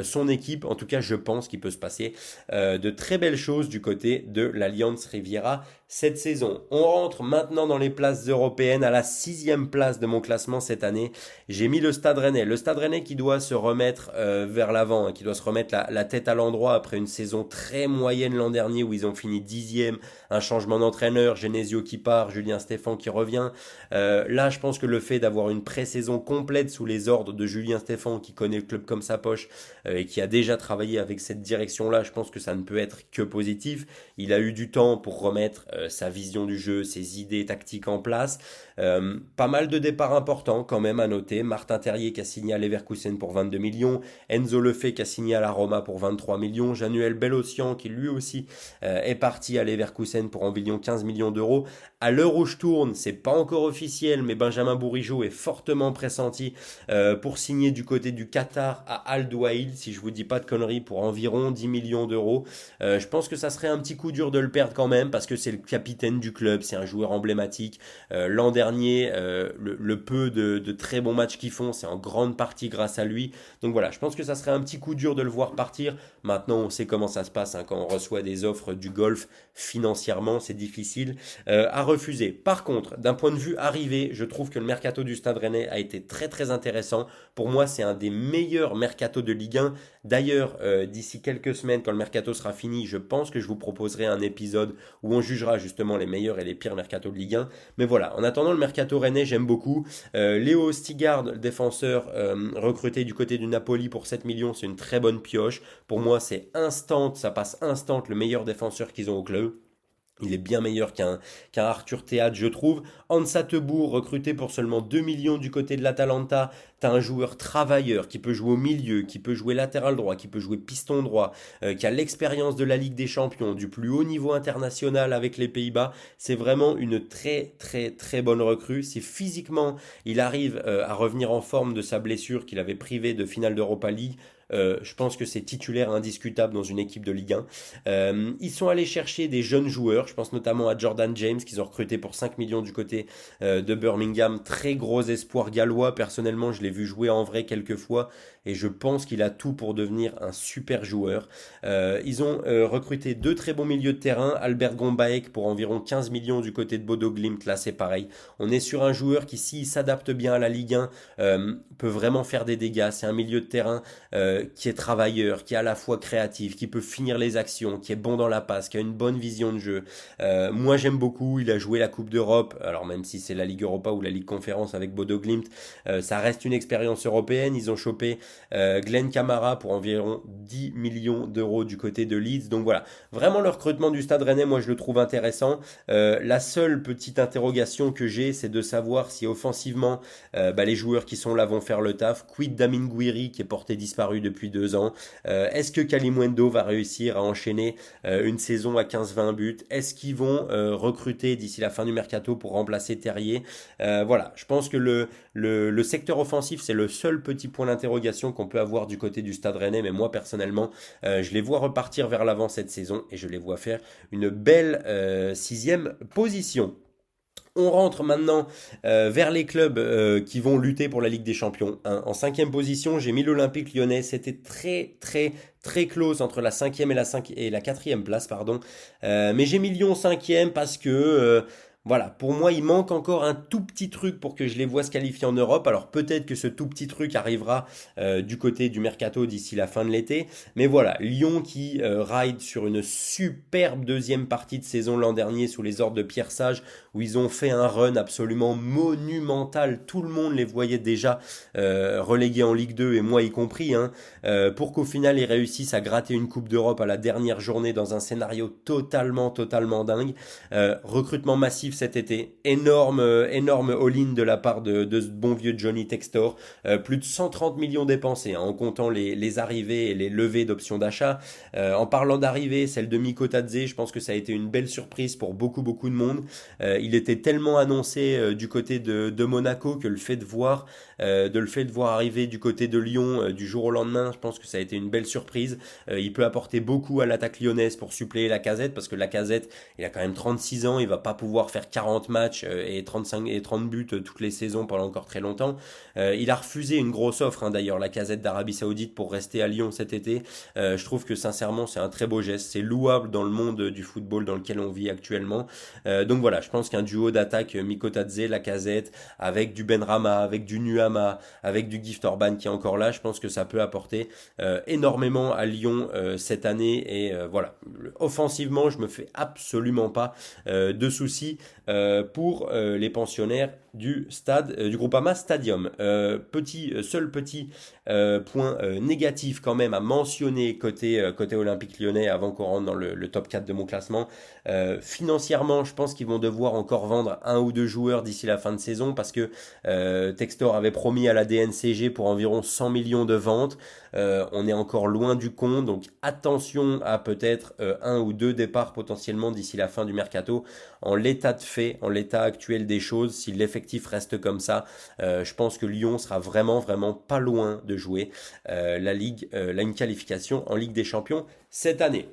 A: son équipe. En tout cas, je pense qu'il peut se passer de très belles choses du côté de l'Alliance Riviera cette saison. On rentre maintenant dans les places européennes à la 6e place de mon classement cette année. J'ai mis le Stade Rennais. Le Stade Rennais qui doit se remettre vers l'avant, hein, qui doit se remettre la tête à l'endroit après une saison très moyenne l'an dernier où ils ont fini 10e. Un changement d'entraîneur, Genesio qui part, Julien Stéphan qui revient. Là, je pense que le fait d'avoir une pré-saison complète sous les ordres de Julien Stéphan qui connaît le club comme sa poche et qui a déjà travaillé avec cette direction-là, je pense que ça ne peut être que positif. Il a eu du temps pour remettre sa vision du jeu, ses idées tactiques en place. Pas mal de départs importants quand même à noter. Martin Terrier qui a signé à Leverkusen pour 22 millions. Enzo Lefebvre qui a signé à la Roma pour 23 millions. Januel Bellossian qui lui aussi est parti à Leverkusen pour environ 15 millions d'euros. À l'heure où je tourne, c'est pas encore officiel, mais Benjamin Bourigeaud est fortement pressenti pour signer du côté du Qatar à Al Douail, si je vous dis pas de conneries, pour environ 10 millions d'euros. Je pense que ça serait un petit coup dur de le perdre quand même, parce que c'est le capitaine du club, c'est un joueur emblématique. L'an dernier, le peu de très bons matchs qu'ils font, c'est en grande partie grâce à lui. Donc voilà, je pense que ça serait un petit coup dur de le voir partir. Maintenant, on sait comment ça se passe hein, quand on reçoit des offres du golf. Financièrement, c'est difficile à refuser. Par contre, d'un point de vue arrivé, je trouve que le mercato du Stade Rennais a été très très intéressant. Pour moi, c'est un des meilleurs mercatos de Ligue 1. D'ailleurs, d'ici quelques semaines, quand le mercato sera fini, je pense que je vous proposerai un épisode où on jugera justement les meilleurs et les pires mercatos de Ligue 1. Mais voilà, en attendant, le mercato rennais, j'aime beaucoup. Léo Stigard, défenseur recruté du côté du Napoli pour 7 millions, c'est une très bonne pioche. Pour moi, c'est instant, ça passe instant le meilleur défenseur qu'ils ont au club. Il est bien meilleur qu'un Arthur Théâtre, je trouve. Ansa Tebour, recruté pour seulement 2 millions du côté de l'Atalanta. T'as un joueur travailleur qui peut jouer au milieu, qui peut jouer latéral droit, qui peut jouer piston droit, qui a l'expérience de la Ligue des Champions, du plus haut niveau international avec les Pays-Bas. C'est vraiment une très très très bonne recrue. Si physiquement il arrive à revenir en forme de sa blessure qu'il avait privé de finale d'Europa League, je pense que c'est titulaire indiscutable dans une équipe de Ligue 1. Ils sont allés chercher des jeunes joueurs, je pense notamment à Jordan James qu'ils ont recruté pour 5 millions du côté de Birmingham. Très gros espoir gallois, personnellement je l'ai vu jouer en vrai quelques fois et je pense qu'il a tout pour devenir un super joueur. Ils ont recruté deux très bons milieux de terrain, Albert Gombaek pour environ 15 millions du côté de Bodo Glimt, là c'est pareil. On est sur un joueur qui s'il s'adapte bien à la Ligue 1 peut vraiment faire des dégâts, c'est un milieu de terrain qui est travailleur, qui est à la fois créatif, qui peut finir les actions, qui est bon dans la passe, qui a une bonne vision de jeu. Moi j'aime beaucoup, il a joué la Coupe d'Europe, alors même si c'est la Ligue Europa ou la Ligue Conférence avec Bodo Glimt, ça reste une expérience européenne. Ils ont chopé Glenn Kamara pour environ 10 millions d'euros du côté de Leeds. Donc voilà, vraiment le recrutement du Stade Rennais, moi je le trouve intéressant. La seule petite interrogation que j'ai, c'est de savoir si offensivement, les joueurs qui sont là vont faire le taf. Quid d'Amin Gouiri qui est porté disparu depuis 2 ans. Est-ce que Kalimundo va réussir à enchaîner une saison à 15-20 buts? Est-ce qu'ils vont recruter d'ici la fin du mercato pour remplacer Terrier? Voilà, je pense que le secteur offensif, c'est le seul petit point d'interrogation qu'on peut avoir du côté du Stade Rennais, mais moi personnellement, je les vois repartir vers l'avant cette saison et je les vois faire une belle 6e position. On rentre maintenant vers les clubs qui vont lutter pour la Ligue des Champions. Hein. En 5e position, j'ai mis l'Olympique Lyonnais. C'était très très très close entre la 5e et la 4e place, pardon. Mais j'ai mis Lyon 5e parce que voilà, pour moi, il manque encore un tout petit truc pour que je les vois se qualifier en Europe. Alors peut-être que ce tout petit truc arrivera du côté du mercato d'ici la fin de l'été. Mais voilà, Lyon qui ride sur une superbe deuxième partie de saison l'an dernier sous les ordres de Pierre Sage, où ils ont fait un run absolument monumental. Tout le monde les voyait déjà relégués en Ligue 2, et moi y compris, hein, pour qu'au final ils réussissent à gratter une Coupe d'Europe à la dernière journée dans un scénario totalement dingue. Recrutement massif cet été, énorme all-in de la part de ce bon vieux Johnny Textor, plus de 130 millions dépensés, hein, en comptant les arrivées et les levées d'options d'achat. En parlant d'arrivées, celle de Miko Tadze, je pense que ça a été une belle surprise pour beaucoup de monde. Il était tellement annoncé du côté de Monaco que le fait de voir arriver du côté de Lyon du jour au lendemain, je pense que ça a été une belle surprise. Il peut apporter beaucoup à l'attaque lyonnaise pour suppléer Lacazette, parce que Lacazette, il a quand même 36 ans, il va pas pouvoir faire 40 matchs et 35 et 30 buts toutes les saisons pendant encore très longtemps. Il a refusé une grosse offre, hein, d'ailleurs, Lacazette d'Arabie Saoudite, pour rester à Lyon cet été. Je trouve que sincèrement c'est un très beau geste, c'est louable dans le monde du football dans lequel on vit actuellement. Donc voilà, je pense qu'un duo d'attaque Miko Tadze, Lacazette, avec du Benrahma, avec du Nuama, avec du Gift Orban qui est encore là, je pense que ça peut apporter énormément à Lyon cette année. Et voilà, offensivement, je me fais absolument pas de soucis pour les pensionnaires du stade du Groupama Stadium. Seul petit point négatif quand même à mentionner côté Olympique Lyonnais avant qu'on rentre dans le top 4 de mon classement. Financièrement, je pense qu'ils vont devoir encore vendre 1 ou 2 joueurs d'ici la fin de saison, parce que Textor avait promis à la DNCG pour environ 100 millions de ventes. On est encore loin du compte, donc attention à peut-être 1 ou 2 départs potentiellement d'ici la fin du mercato. En l'état de fait, en l'état actuel des choses, si l'effectif reste comme ça, je pense que Lyon sera vraiment pas loin de jouer une qualification en Ligue des Champions cette année.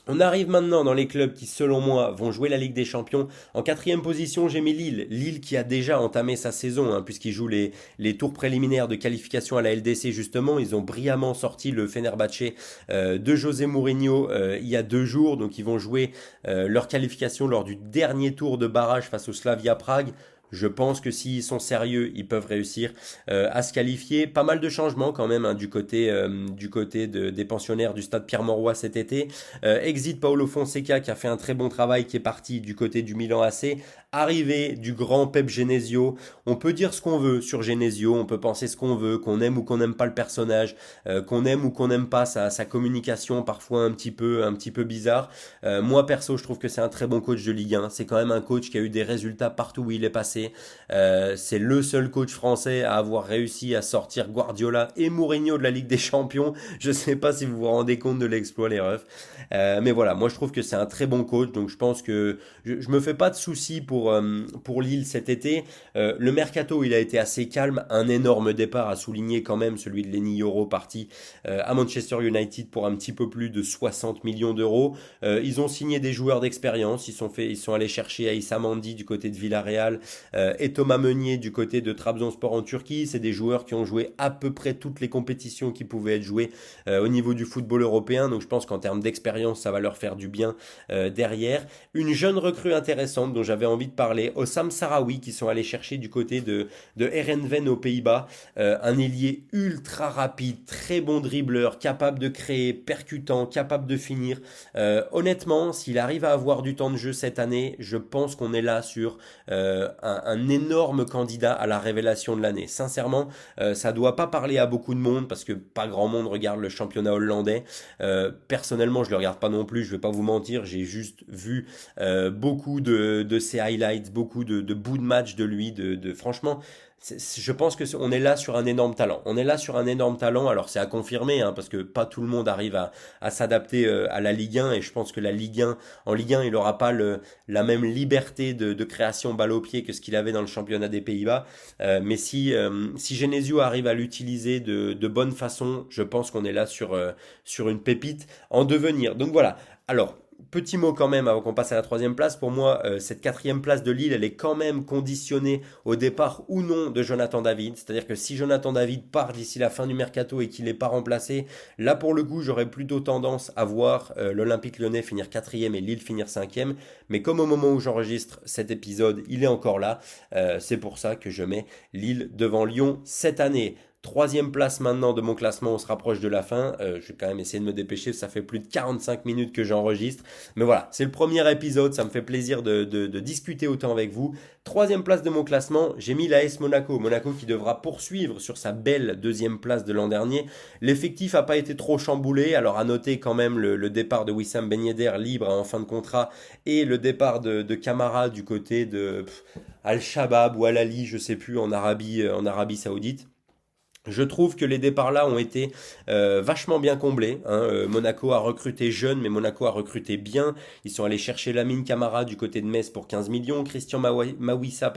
A: On arrive maintenant dans les clubs qui, selon moi, vont jouer la Ligue des Champions. En 4e position, j'ai mis Lille. Lille qui a déjà entamé sa saison, hein, puisqu'ils jouent les tours préliminaires de qualification à la LDC, justement. Ils ont brillamment sorti le Fenerbahçe de José Mourinho il y a 2 jours. Donc ils vont jouer leur qualification lors du dernier tour de barrage face au Slavia Prague. Je pense que s'ils sont sérieux, ils peuvent réussir à se qualifier. Pas mal de changements quand même, hein, du côté des pensionnaires du stade Pierre-Mauroy cet été. Exit Paulo Fonseca qui a fait un très bon travail, qui est parti du côté du Milan AC. Arrivée du grand Pep Genesio. On peut dire ce qu'on veut sur Genesio, on peut penser ce qu'on veut, qu'on aime ou qu'on n'aime pas le personnage, qu'on aime ou qu'on n'aime pas sa communication parfois un petit peu bizarre. Moi perso, je trouve que c'est un très bon coach de Ligue 1. C'est quand même un coach qui a eu des résultats partout où il est passé. C'est le seul coach français à avoir réussi à sortir Guardiola et Mourinho de la Ligue des Champions. Je sais pas si vous vous rendez compte de l'exploit, les refs. Mais voilà, moi je trouve que c'est un très bon coach, donc je pense que je me fais pas de soucis pour Lille cet été. Le mercato, il a été assez calme. Un énorme départ à souligner quand même, celui de Lenny Yoro, parti à Manchester United pour un petit peu plus de 60 millions d'euros. Ils ont signé des joueurs d'expérience. Ils sont allés chercher Aïssa Mandi du côté de Villarreal, et Thomas Meunier du côté de Trabzonspor en Turquie. C'est des joueurs qui ont joué à peu près toutes les compétitions qui pouvaient être jouées au niveau du football européen. Donc je pense qu'en termes d'expérience, ça va leur faire du bien derrière. Une jeune recrue intéressante dont j'avais envie de parler, Ossam Sarawi, qui sont allés chercher du côté de Herenveen aux Pays-Bas. Un ailier ultra rapide, très bon dribbleur, capable de créer, percutant, capable de finir. Honnêtement, s'il arrive à avoir du temps de jeu cette année, je pense qu'on est là sur un énorme candidat à la révélation de l'année. Sincèrement, ça doit pas parler à beaucoup de monde parce que pas grand monde regarde le championnat hollandais. Personnellement, je le regarde pas non plus, je vais pas vous mentir, j'ai juste vu beaucoup de ses highlights, beaucoup de bouts de match de lui, franchement, je pense que on est là sur un énorme talent. On est là sur un énorme talent. Alors c'est à confirmer, hein, parce que pas tout le monde arrive à s'adapter à la Ligue 1, et je pense que la Ligue 1, en Ligue 1, il n'aura pas la même liberté de création balle au pied que ce qu'il avait dans le championnat des Pays-Bas. Mais si Genesio arrive à l'utiliser de bonne façon, je pense qu'on est là sur une pépite en devenir. Donc voilà. Alors, petit mot quand même avant qu'on passe à la troisième place. Pour moi, cette quatrième place de Lille, elle est quand même conditionnée au départ ou non de Jonathan David. C'est-à-dire que si Jonathan David part d'ici la fin du mercato et qu'il n'est pas remplacé, là pour le coup, j'aurais plutôt tendance à voir l'Olympique Lyonnais finir quatrième et Lille finir cinquième. Mais comme au moment où j'enregistre cet épisode, il est encore là, c'est pour ça que je mets Lille devant Lyon cette année. Troisième place maintenant de mon classement, on se rapproche de la fin. Je vais quand même essayer de me dépêcher, ça fait plus de 45 minutes que j'enregistre. Mais voilà, c'est le premier épisode, ça me fait plaisir de discuter autant avec vous. Troisième place de mon classement, j'ai mis l'AS Monaco. Monaco qui devra poursuivre sur sa belle deuxième place de l'an dernier. L'effectif n'a pas été trop chamboulé, alors à noter quand même le départ de Wissam Ben Yedder libre en fin de contrat et le départ de Camara du côté de Al-Shabaab ou Al-Ali, je sais plus, en Arabie Saoudite. Je trouve que les départs là ont été vachement bien comblés, hein. Monaco a recruté jeune, mais Monaco a recruté bien. Ils sont allés chercher Lamine Camara du côté de Metz pour 15 millions, Christian Mawissa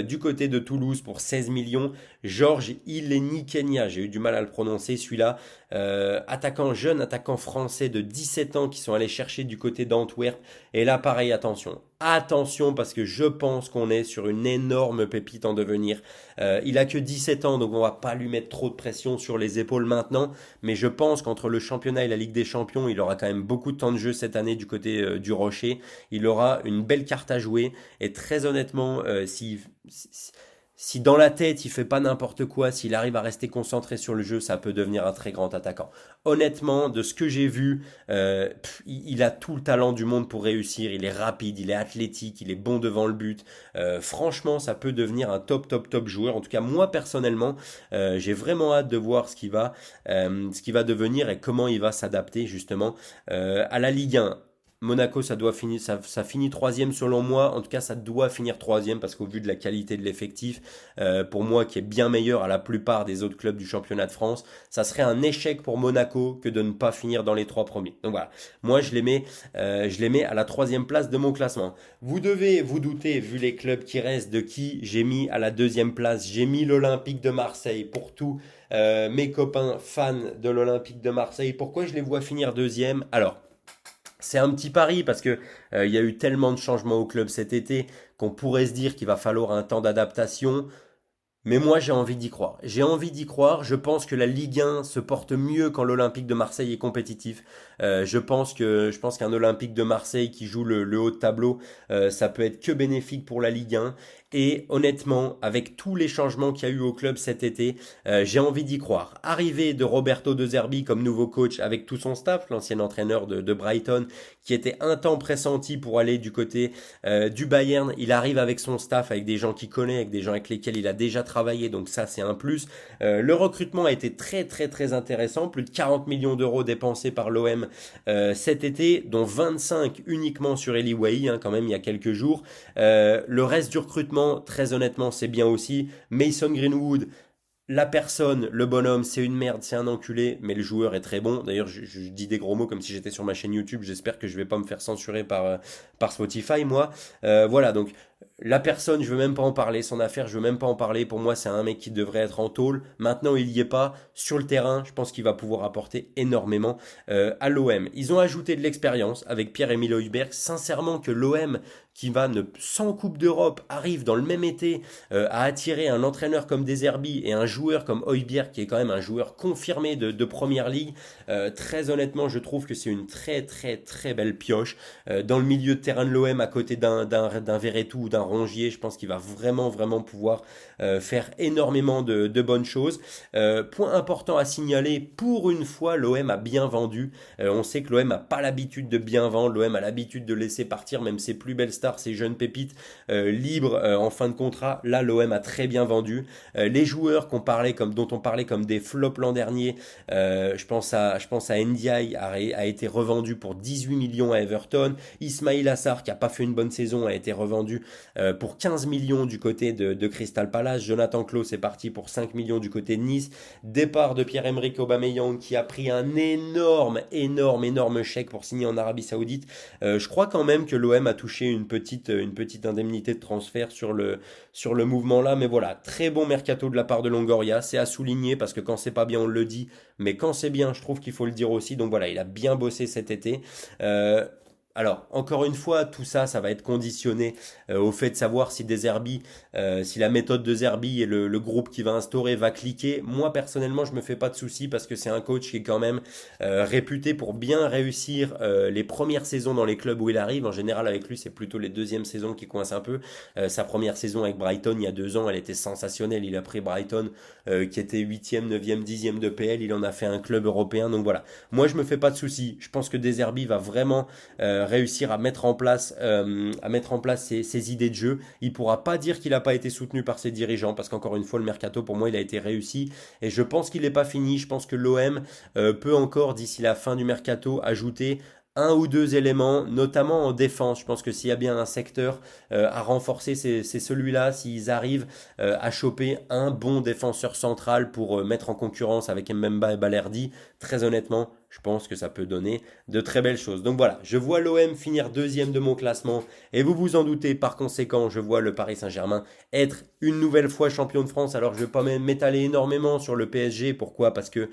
A: du côté de Toulouse pour 16 millions, Georges Ileni Kenya, j'ai eu du mal à le prononcer celui-là, jeune attaquant français de 17 ans qui sont allés chercher du côté d'Antwerp. Et là pareil, attention parce que je pense qu'on est sur une énorme pépite en devenir. Il a que 17 ans, donc on va pas lui mettre trop de pression sur les épaules maintenant, mais je pense qu'entre le championnat et la Ligue des Champions, il aura quand même beaucoup de temps de jeu cette année du côté du Rocher. Il aura une belle carte à jouer, et très honnêtement, si dans la tête il fait pas n'importe quoi, s'il arrive à rester concentré sur le jeu, ça peut devenir un très grand attaquant. Honnêtement, de ce que j'ai vu, il a tout le talent du monde pour réussir. Il est rapide, il est athlétique, il est bon devant le but. Franchement, ça peut devenir un top joueur. En tout cas, moi personnellement, j'ai vraiment hâte de voir ce qui va devenir et comment il va s'adapter justement à la Ligue 1. Monaco, ça finit troisième selon moi. En tout cas, ça doit finir troisième parce qu'au vu de la qualité de l'effectif, pour moi, qui est bien meilleur à la plupart des autres clubs du championnat de France, ça serait un échec pour Monaco que de ne pas finir dans les trois premiers. Donc voilà, moi je les mets à la troisième place de mon classement. Vous devez vous douter, vu les clubs qui restent, de qui j'ai mis à la deuxième place. J'ai mis l'Olympique de Marseille pour tous mes copains fans de l'Olympique de Marseille. Pourquoi je les vois finir deuxième? Alors, c'est un petit pari parce que il y a eu tellement de changements au club cet été qu'on pourrait se dire qu'il va falloir un temps d'adaptation. Mais moi, j'ai envie d'y croire. J'ai envie d'y croire. Je pense que la Ligue 1 se porte mieux quand l'Olympique de Marseille est compétitif. Je pense qu'un Olympique de Marseille qui joue le haut de tableau, ça peut être que bénéfique pour la Ligue 1. Et honnêtement, avec tous les changements qu'il y a eu au club cet été, j'ai envie d'y croire. Arrivée de Roberto De Zerbi comme nouveau coach avec tout son staff, l'ancien entraîneur de Brighton, qui était un temps pressenti pour aller du côté du Bayern. Il arrive avec son staff, avec des gens qu'il connaît, avec des gens avec lesquels il a déjà travaillé, donc ça c'est un plus. Le recrutement a été très intéressant, plus de 40 millions d'euros dépensés par l'OM cet été, dont 25 uniquement sur Eli Wahi, quand même il y a quelques jours. Le reste du recrutement, très honnêtement, c'est bien aussi. Mason Greenwood, la personne, le bonhomme, c'est une merde, c'est un enculé, mais le joueur est très bon. D'ailleurs, je dis des gros mots comme si j'étais sur ma chaîne YouTube. J'espère que je vais pas me faire censurer par Spotify, moi. Voilà, donc La personne, je veux même pas en parler. Son affaire, je veux même pas en parler. Pour moi, c'est un mec qui devrait être en tôle. Maintenant, il y est pas. Sur le terrain, je pense qu'il va pouvoir apporter énormément à l'OM. Ils ont ajouté de l'expérience avec Pierre-Emile Højbjerg. Sincèrement, que l'OM, qui va sans Coupe d'Europe, arrive dans le même été à attirer un entraîneur comme Deserbi et un joueur comme Højbjerg, qui est quand même un joueur confirmé de Première Ligue. Très honnêtement, je trouve que c'est une très très très belle pioche. Dans le milieu de terrain de l'OM, à côté d'un Verretou ou d'un Rongier, je pense qu'il va vraiment vraiment pouvoir faire énormément de bonnes choses. Point important à signaler, pour une fois, l'OM a bien vendu. On sait que l'OM n'a pas l'habitude de bien vendre, l'OM a l'habitude de laisser partir même ses plus belles stars, ses jeunes pépites libres en fin de contrat. Là, l'OM a très bien vendu. Les joueurs dont on parlait comme des flops l'an dernier, je pense à Ndiaye, a été revendu pour 18 millions à Everton. Ismail Assar, qui a pas fait une bonne saison, a été revendu pour 15 millions du côté de Crystal Palace. Jonathan Klaus est parti pour 5 millions du côté de Nice. Départ de Pierre-Emerick Aubameyang, qui a pris un énorme chèque pour signer en Arabie Saoudite. Je crois quand même que l'OM a touché une petite indemnité de transfert sur le mouvement là. Mais voilà, très bon mercato de la part de Longoria. C'est à souligner parce que quand c'est pas bien, on le dit. Mais quand c'est bien, je trouve qu'il faut le dire aussi. Donc voilà, il a bien bossé cet été. Alors, encore une fois, tout ça, ça va être conditionné au fait de savoir si Deserbi, si la méthode de Zerbi et le groupe qui va instaurer va cliquer. Moi, personnellement, je me fais pas de soucis parce que c'est un coach qui est quand même réputé pour bien réussir les premières saisons dans les clubs où il arrive. En général, avec lui, c'est plutôt les deuxièmes saisons qui coincent un peu. Sa première saison avec Brighton, il y a 2 ans, elle était sensationnelle. Il a pris Brighton, qui était 8e, 9e, 10e de PL. Il en a fait un club européen. Donc voilà, moi, je me fais pas de soucis. Je pense que Deserbi va vraiment réussir à mettre en place ses idées de jeu. Il pourra pas dire qu'il n'a pas été soutenu par ses dirigeants parce qu'encore une fois le mercato pour moi il a été réussi et je pense qu'il n'est pas fini. Je pense que l'OM peut encore d'ici la fin du mercato ajouter un ou deux éléments, notamment en défense. Je pense que s'il y a bien un secteur à renforcer, c'est celui-là. S'ils arrivent à choper un bon défenseur central pour mettre en concurrence avec Mbemba et Balerdi, très honnêtement, je pense que ça peut donner de très belles choses. Donc voilà, je vois l'OM finir deuxième de mon classement et vous vous en doutez, par conséquent, je vois le Paris Saint-Germain être une nouvelle fois champion de France. Alors je ne vais pas m'étaler énormément sur le PSG. Pourquoi? Parce que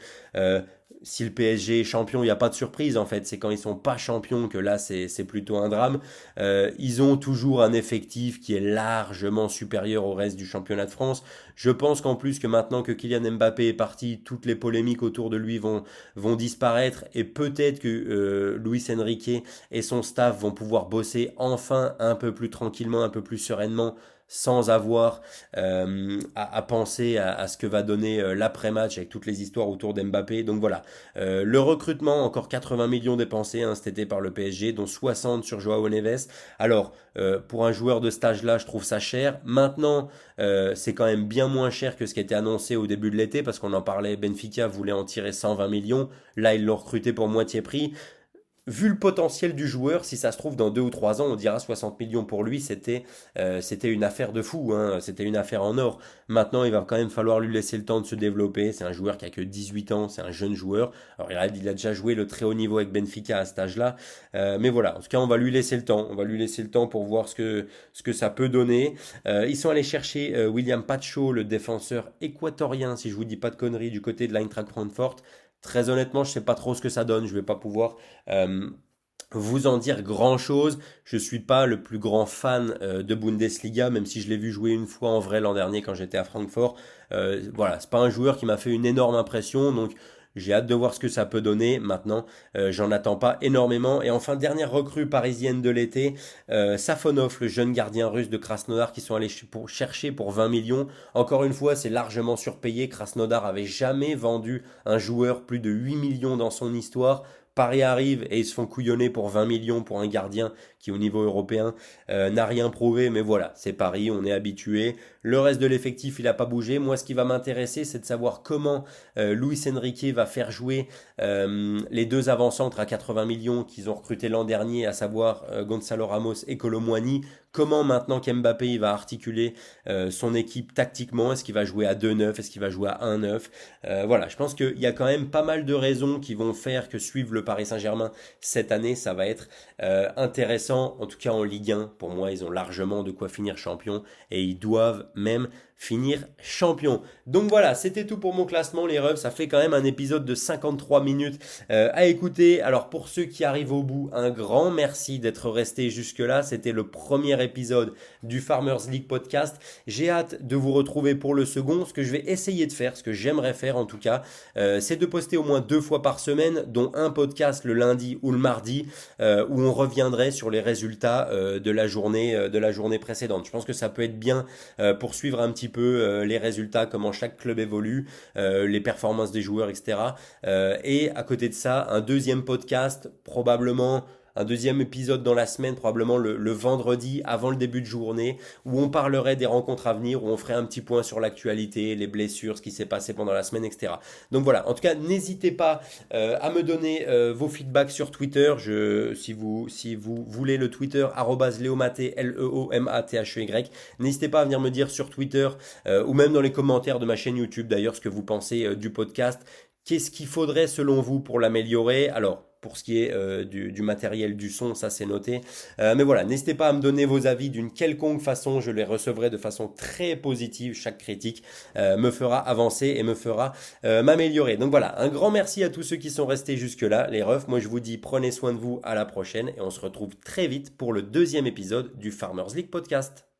A: si le PSG est champion, il n'y a pas de surprise en fait. C'est quand ils sont pas champions que là c'est plutôt un drame. Ils ont toujours un effectif qui est largement supérieur au reste du championnat de France. Je pense qu'en plus que maintenant que Kylian Mbappé est parti, toutes les polémiques autour de lui vont disparaître et peut-être que Luis Enrique et son staff vont pouvoir bosser enfin un peu plus tranquillement, un peu plus sereinement sans avoir à penser à ce que va donner l'après-match avec toutes les histoires autour d'Mbappé. Donc voilà, le recrutement, encore 80 millions dépensés cet été par le PSG, dont 60 sur Joao Neves. Alors, pour un joueur de cet âge-là, je trouve ça cher. Maintenant, c'est quand même bien moins cher que ce qui était annoncé au début de l'été, parce qu'on en parlait, Benfica voulait en tirer 120 millions. Là, ils l'ont recruté pour moitié prix. Vu le potentiel du joueur, si ça se trouve dans 2 ou 3 ans, on dira 60 millions pour lui, c'était une affaire de fou, hein, c'était une affaire en or. Maintenant, il va quand même falloir lui laisser le temps de se développer. C'est un joueur qui a que 18 ans, c'est un jeune joueur. Alors il a déjà joué le très haut niveau avec Benfica à cet âge-là, mais voilà. En tout cas, on va lui laisser le temps. On va lui laisser le temps pour voir ce que ça peut donner. Ils sont allés chercher William Pacho, le défenseur équatorien, si je vous dis pas de conneries, du côté de l'Eintracht Francfort. Très honnêtement, je sais pas trop ce que ça donne. Je vais pas pouvoir euh, vous en dire grand chose. Je suis pas le plus grand fan de Bundesliga, même si je l'ai vu jouer une fois en vrai l'an dernier quand j'étais à Francfort. Voilà, c'est pas un joueur qui m'a fait une énorme impression, donc j'ai hâte de voir ce que ça peut donner. Maintenant, j'en attends pas énormément. Et enfin, dernière recrue parisienne de l'été, Safonov, le jeune gardien russe de Krasnodar, qui sont allés chercher pour 20 millions. Encore une fois, c'est largement surpayé. Krasnodar avait jamais vendu un joueur plus de 8 millions dans son histoire. Paris arrive et ils se font couillonner pour 20 millions pour un gardien qui au niveau européen n'a rien prouvé, mais voilà, c'est Paris, on est habitué. Le reste de l'effectif, il n'a pas bougé. Moi, ce qui va m'intéresser, c'est de savoir comment Luis Enrique va faire jouer les deux avant-centres à 80 millions qu'ils ont recrutés l'an dernier, à savoir Gonzalo Ramos et Kolo Muani. Comment maintenant qu'Mbappé il va articuler son équipe tactiquement? Est-ce qu'il va jouer à 2-9? Est-ce qu'il va jouer à 1-9? Voilà, je pense qu'il y a quand même pas mal de raisons qui vont faire que suivre le Paris Saint-Germain cette année, ça va être intéressant. En tout cas en Ligue 1, pour moi, ils ont largement de quoi finir champion et ils doivent même finir champion. Donc voilà, c'était tout pour mon classement les refs. Ça fait quand même un épisode de 53 minutes à écouter. Alors pour ceux qui arrivent au bout, un grand merci d'être resté jusque-là. C'était le premier épisode du Farmers League podcast. J'ai hâte de vous retrouver pour le second. Ce que je vais essayer de faire, ce que j'aimerais faire en tout cas, c'est de poster au moins 2 fois par semaine, dont un podcast le lundi ou le mardi, où on reviendrait sur les résultats de la journée précédente. Je pense que ça peut être bien pour suivre un petit peu les résultats, comment chaque club évolue, les performances des joueurs, etc. Et à côté de ça, un deuxième podcast, probablement un deuxième épisode dans la semaine, probablement le vendredi avant le début de journée, où on parlerait des rencontres à venir, où on ferait un petit point sur l'actualité, les blessures, ce qui s'est passé pendant la semaine, etc. Donc voilà, en tout cas, n'hésitez pas à me donner vos feedbacks sur Twitter. Si vous voulez le Twitter, @leomate, Leomathey, n'hésitez pas à venir me dire sur Twitter ou même dans les commentaires de ma chaîne YouTube d'ailleurs ce que vous pensez du podcast. Qu'est-ce qu'il faudrait selon vous pour l'améliorer? Alors, pour ce qui est du matériel du son, ça c'est noté. Mais voilà, n'hésitez pas à me donner vos avis d'une quelconque façon, je les recevrai de façon très positive. Chaque critique me fera avancer et me fera m'améliorer. Donc voilà, un grand merci à tous ceux qui sont restés jusque-là, les refs. Moi je vous dis prenez soin de vous, à la prochaine et on se retrouve très vite pour le deuxième épisode du Farmers League Podcast.